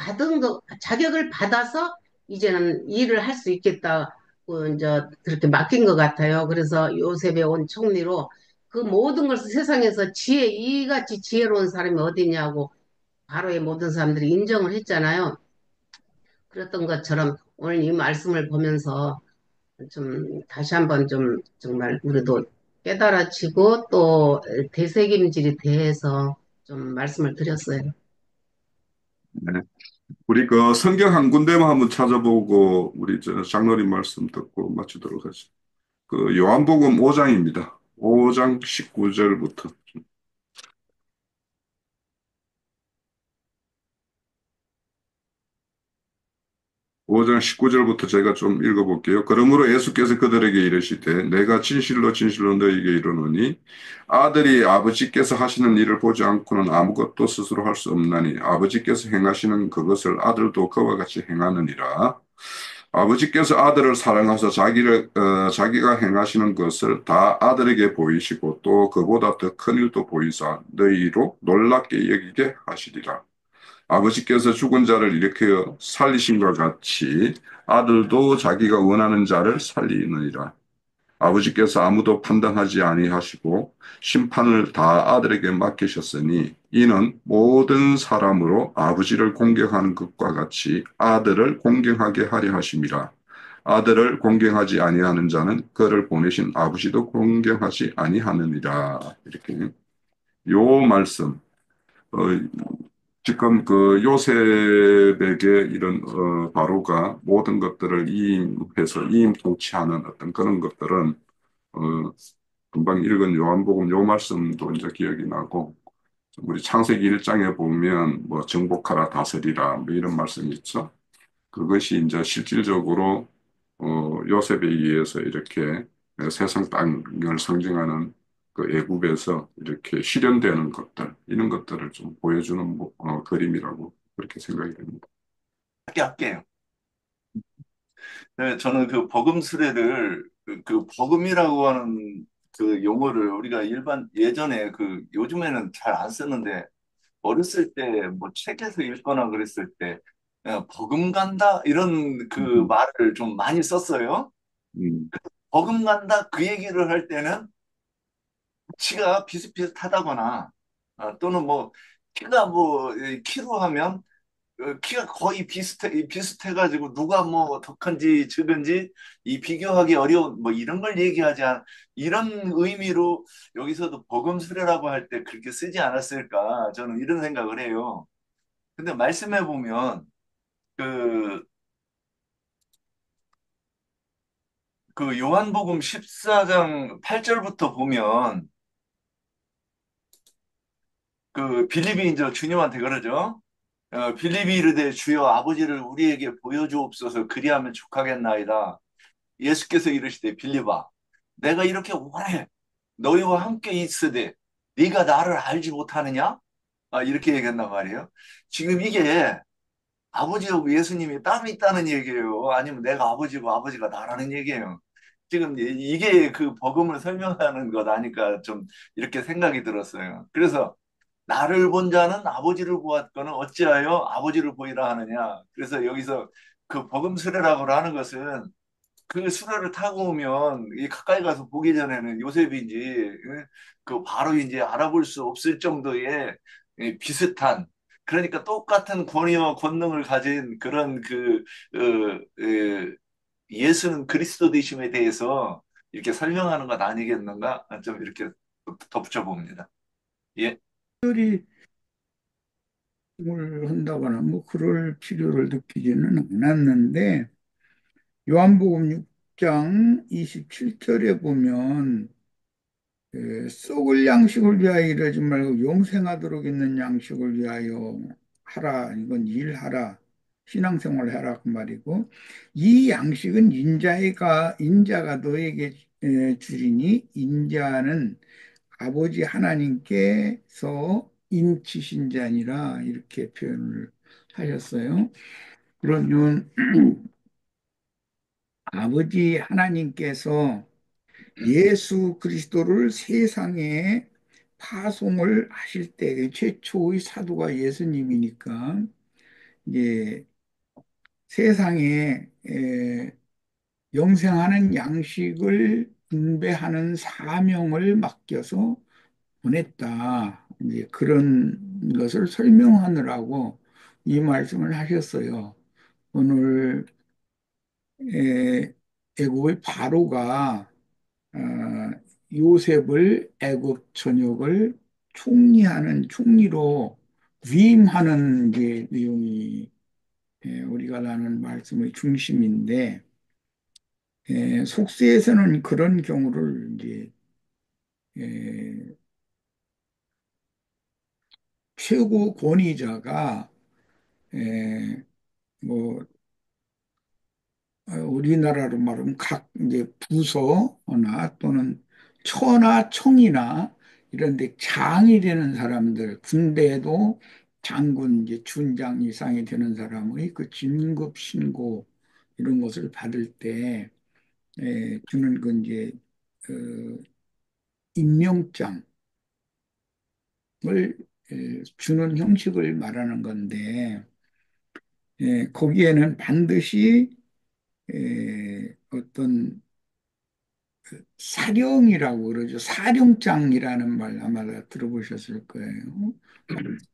받아서 이제는 일을 할 수 있겠다고 이제 그렇게 맡긴 것 같아요. 그래서 요셉의 온 총리로 그 모든 것을 세상에서 이같이 지혜로운 사람이 어디냐고 바로의 모든 사람들이 인정을 했잖아요. 그랬던 것처럼 오늘 이 말씀을 보면서 좀 다시 한번 좀 정말 우리도 깨달아지고 또 되새김질이 돼서 좀 말씀을 드렸어요. 네. 우리 그 성경 한 군데만 한번 찾아보고 우리 저 장로님 말씀 듣고 마치도록 하죠. 그 요한복음 5장입니다. 5장 19절부터. 5장 19절부터 제가 좀 읽어볼게요. 그러므로 예수께서 그들에게 이르시되 내가 진실로 진실로 너희에게 이르노니 아들이 아버지께서 하시는 일을 보지 않고는 아무것도 스스로 할 수 없나니 아버지께서 행하시는 그것을 아들도 그와 같이 행하느니라. 아버지께서 아들을 사랑하사 자기가 행하시는 것을 다 아들에게 보이시고 또 그보다 더 큰 일도 보이사 너희로 놀랍게 여기게 하시리라. 아버지께서 죽은 자를 일으켜 살리신과 같이 아들도 자기가 원하는 자를 살리느니라. 아버지께서 아무도 판단하지 아니하시고 심판을 다 아들에게 맡기셨으니 이는 모든 사람으로 아버지를 공경하는 것과 같이 아들을 공경하게 하려 하심이라. 아들을 공경하지 아니하는 자는 그를 보내신 아버지도 공경하지 아니하느니라. 이렇게 요 말씀. 어, 지금 그 요셉에게 이런 바로가 모든 것들을 이임해서 이임 통치하는 어떤 그런 것들은 어, 금방 읽은 요한복음 요 말씀도 이제 기억이 나고 우리 창세기 1장에 보면 뭐 정복하라 다스리라 뭐 이런 말씀이 있죠. 그것이 이제 실질적으로 요셉에 의해서 이렇게 세상 땅을 상징하는 그 애굽에서 이렇게 실현되는 것들 이런 것들을 좀 보여주는 그림이라고 그렇게 생각이 됩니다. 할게요. 네, 저는 그 버금스레를 그 버금이라고 하는 그 용어를 우리가 예전에 요즘에는 잘 안 쓰는데 어렸을 때 뭐 책에서 읽거나 그랬을 때 버금간다 이런 그 음, 말을 좀 많이 썼어요. 음, 버금간다 그 얘기를 할 때는 치가 비슷비슷하다거나 또는 뭐 키가 뭐 키로 하면 키가 거의 비슷해가지고 누가 뭐 더 큰지 적은지 이 비교하기 어려운 뭐 이런 걸 얘기하지 이런 의미로 여기서도 복음수례라고 할 때 그렇게 쓰지 않았을까 저는 이런 생각을 해요. 근데 말씀해 보면 그, 그 요한복음 14장 8절부터 보면 그 빌립이 이제 주님한테 그러죠. 빌립이 이르되 주여 아버지를 우리에게 보여주옵소서 그리하면 족하겠나이다. 예수께서 이르시되 빌립아 내가 이렇게 오래 너희와 함께 있으되 네가 나를 알지 못하느냐? 이렇게 얘기한단 말이에요. 지금 이게 아버지하고 예수님이 따로 있다는 얘기예요. 아니면 내가 아버지고 아버지가 나라는 얘기예요. 지금 이게 그 복음을 설명하는 것 아니까 좀 이렇게 생각이 들었어요. 그래서 나를 본 자는 아버지를 보았거늘 어찌하여 아버지를 보이라 하느냐. 그래서 여기서 그 복음 수레라고 하는 것은 그 수레를 타고 오면 이 가까이 가서 보기 전에는 요셉인지 그 바로 이제 알아볼 수 없을 정도의 비슷한 그러니까 똑같은 권위와 권능을 가진 그런 예수는 그리스도 되심에 대해서 이렇게 설명하는 것 아니겠는가? 좀 이렇게 덧붙여 봅니다. 예. 을 한다거나 뭐 그럴 필요를 느끼지는 않았는데 요한복음 6장 27절에 보면 썩을 양식을 위하여 이러지 말고 영생하도록 있는 양식을 위하여 하라. 이건 일하라. 신앙생활을 하라 그 말이고 이 양식은 인자가 너에게 주리니 인자는 아버지 하나님께서 인치신 자니라 이렇게 표현을 하셨어요. 그러면 아버지 하나님께서 예수 그리스도를 세상에 파송을 하실 때 최초의 사도가 예수님이니까 이제 세상에 영생하는 양식을 분배하는 사명을 맡겨서 보냈다. 이제 그런 것을 설명하느라고 이 말씀을 하셨어요. 오늘 애굽의 바로가 어, 요셉을 애굽 전역을 총리로 위임하는 게 내용이 우리가 나눈 말씀의 중심인데 속세에서는 그런 경우를 이제 에, 최고 권위자가 뭐 우리나라로 말하면 각 이제 부서나 또는 처나 청이나 이런 데 장이 되는 사람들, 군대에도 장군, 이제 준장 이상이 되는 사람의 그 진급 신고 이런 것을 받을 때 주는 그 이제 어, 임명장을 주는 형식을 말하는 건데 거기에는 반드시 어떤 사령이라고 그러죠. 사령장이라는 말 아마 다 들어보셨을 거예요.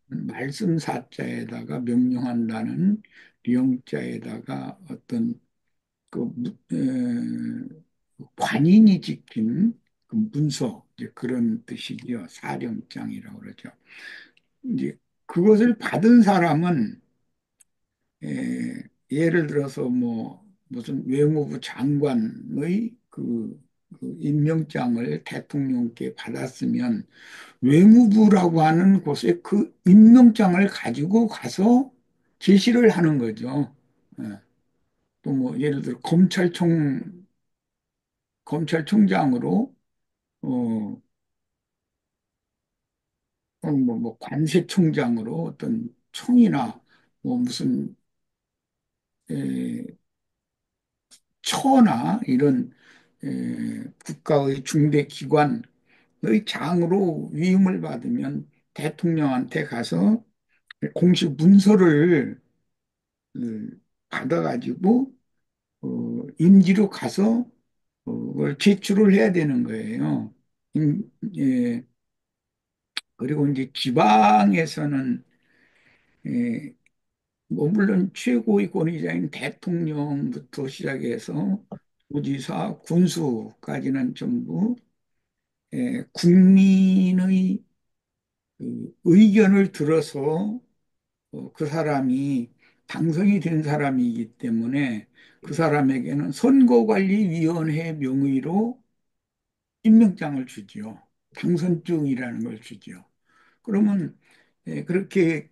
말씀사자에다가 명령한다는 령자에다가 어떤 그 관인이 지킨 그 문서 이제 그런 뜻이죠. 사령장이라고 그러죠. 이제 그것을 받은 사람은 예를 들어서 뭐 무슨 외무부 장관의 그 임명장을 대통령께 받았으면 외무부라고 하는 곳에 그 임명장을 가지고 가서 제시를 하는 거죠. 또 뭐 예를 들어 검찰총장으로 어, 뭐 관세청장으로 어떤 청이나 뭐 무슨 처나 이런 국가의 중대 기관의 장으로 위임을 받으면 대통령한테 가서 공식 문서를 받아가지고 임기로 가서 그걸 제출을 해야 되는 거예요. 임- 예, 그리고 이제 지방에서는 예, 뭐 물론 최고의 권위자인 대통령부터 시작해서 도지사, 군수까지는 전부 국민의 그 의견을 들어서 그 사람이 당선이 된 사람이기 때문에 그 사람에게는 선거관리위원회 명의로 임명장을 주지요. 당선증이라는 걸 주지요. 그러면 그렇게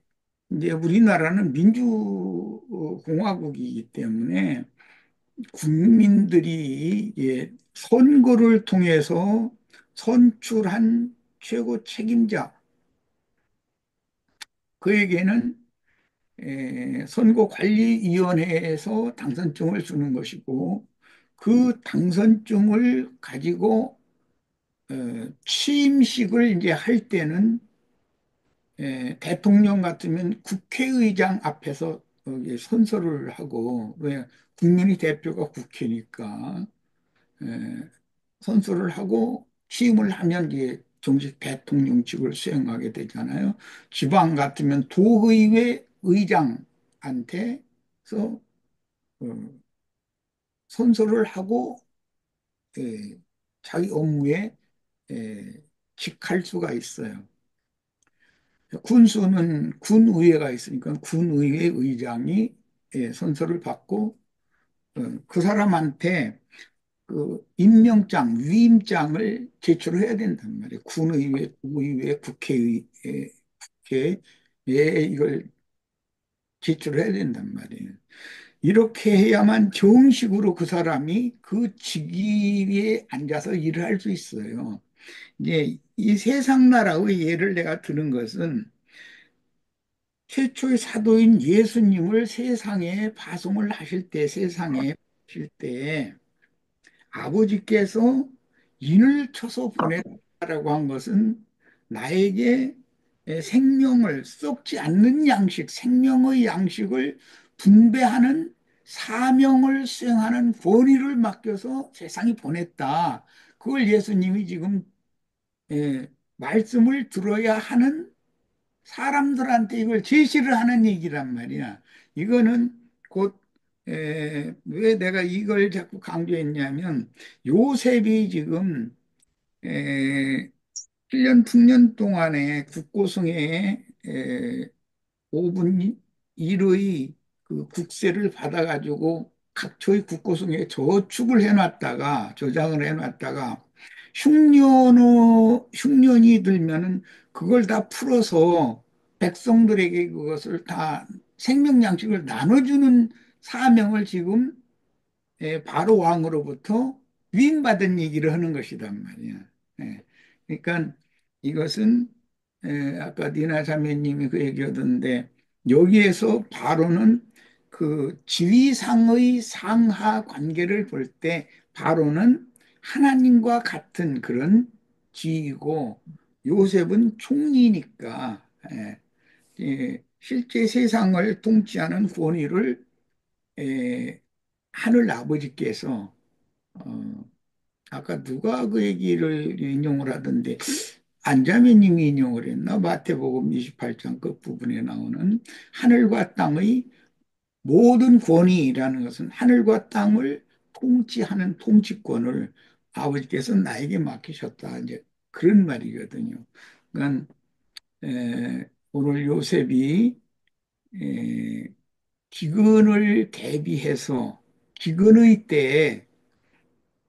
이제 우리나라는 민주공화국이기 때문에 국민들이 선거를 통해서 선출한 최고 책임자, 그에게는 선거관리위원회에서 당선증을 주는 것이고 그 당선증을 가지고 취임식을 이제 할 때는 대통령 같으면 국회의장 앞에서 선서를 하고 왜 국민의 대표가 국회니까 선서를 하고 취임을 하면 이제 정식 대통령직을 수행하게 되잖아요. 지방 같으면 도의회 의장한테서 선서를 하고 에, 자기 업무에 에, 직할 수가 있어요. 군수는 군의회가 있으니까 군의회 의장이 선서를 받고 그 사람한테 그 임명장, 위임장을 제출해야 된단 말이에요. 군의회, 도의회, 국회에 이걸 제출해야 된단 말이에요. 이렇게 해야만 정식으로 그 사람이 그 직위에 앉아서 일을 할 수 있어요. 이제 이 세상 나라의 예를 내가 들은 것은 최초의 사도인 예수님을 세상에 파송을 하실 때, 세상에 하실 때 아버지께서 인을 쳐서 보냈다라고 한 것은 나에게 생명을 썩지 않는 양식, 생명의 양식을 분배하는 사명을 수행하는 권위를 맡겨서 세상에 보냈다. 그걸 예수님이 지금 말씀을 들어야 하는 사람들한테 이걸 제시를 하는 얘기란 말이야. 이거는 곧, 왜 내가 이걸 자꾸 강조했냐면, 요셉이 지금, 7년, 9년 동안에 국고성에 5분 1의 그 국세를 받아가지고 각처의 국고성에 저축을 해놨다가, 저장을 해놨다가, 흉년이 들면은 그걸 다 풀어서 백성들에게 그것을 다 생명양식을 나눠주는 사명을 지금 바로 왕으로부터 위임받은 얘기를 하는 것이란 말이야. 예. 그러니까 이것은 아까 니나 자매님이 그 얘기하던데 여기에서 바로는 그 지위상의 상하 관계를 볼 때 바로는 하나님과 같은 그런 지위고 요셉은 총리니까 실제 세상을 통치하는 권위를 하늘 아버지께서 어, 아까 누가 그 얘기를 인용을 하던데 안자매님이 인용을 했나? 마태복음 28장 끝부분에 나오는 하늘과 땅의 모든 권위라는 것은 하늘과 땅을 통치하는 통치권을 아버지께서 나에게 맡기셨다. 이제 그런 말이거든요. 그러니까 오늘 요셉이 에, 기근을 대비해서 기근의 때에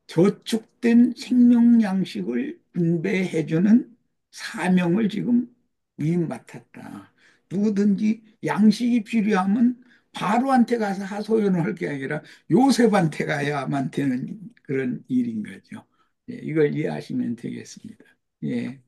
저축된 생명 양식을 분배해주는 사명을 지금 위임맡았다. 누구든지 양식이 필요하면 바로한테 가서 하소연을 할 게 아니라 요셉한테 가야만 되는 그런 일인 거죠. 예, 이걸 이해하시면 되겠습니다. 예.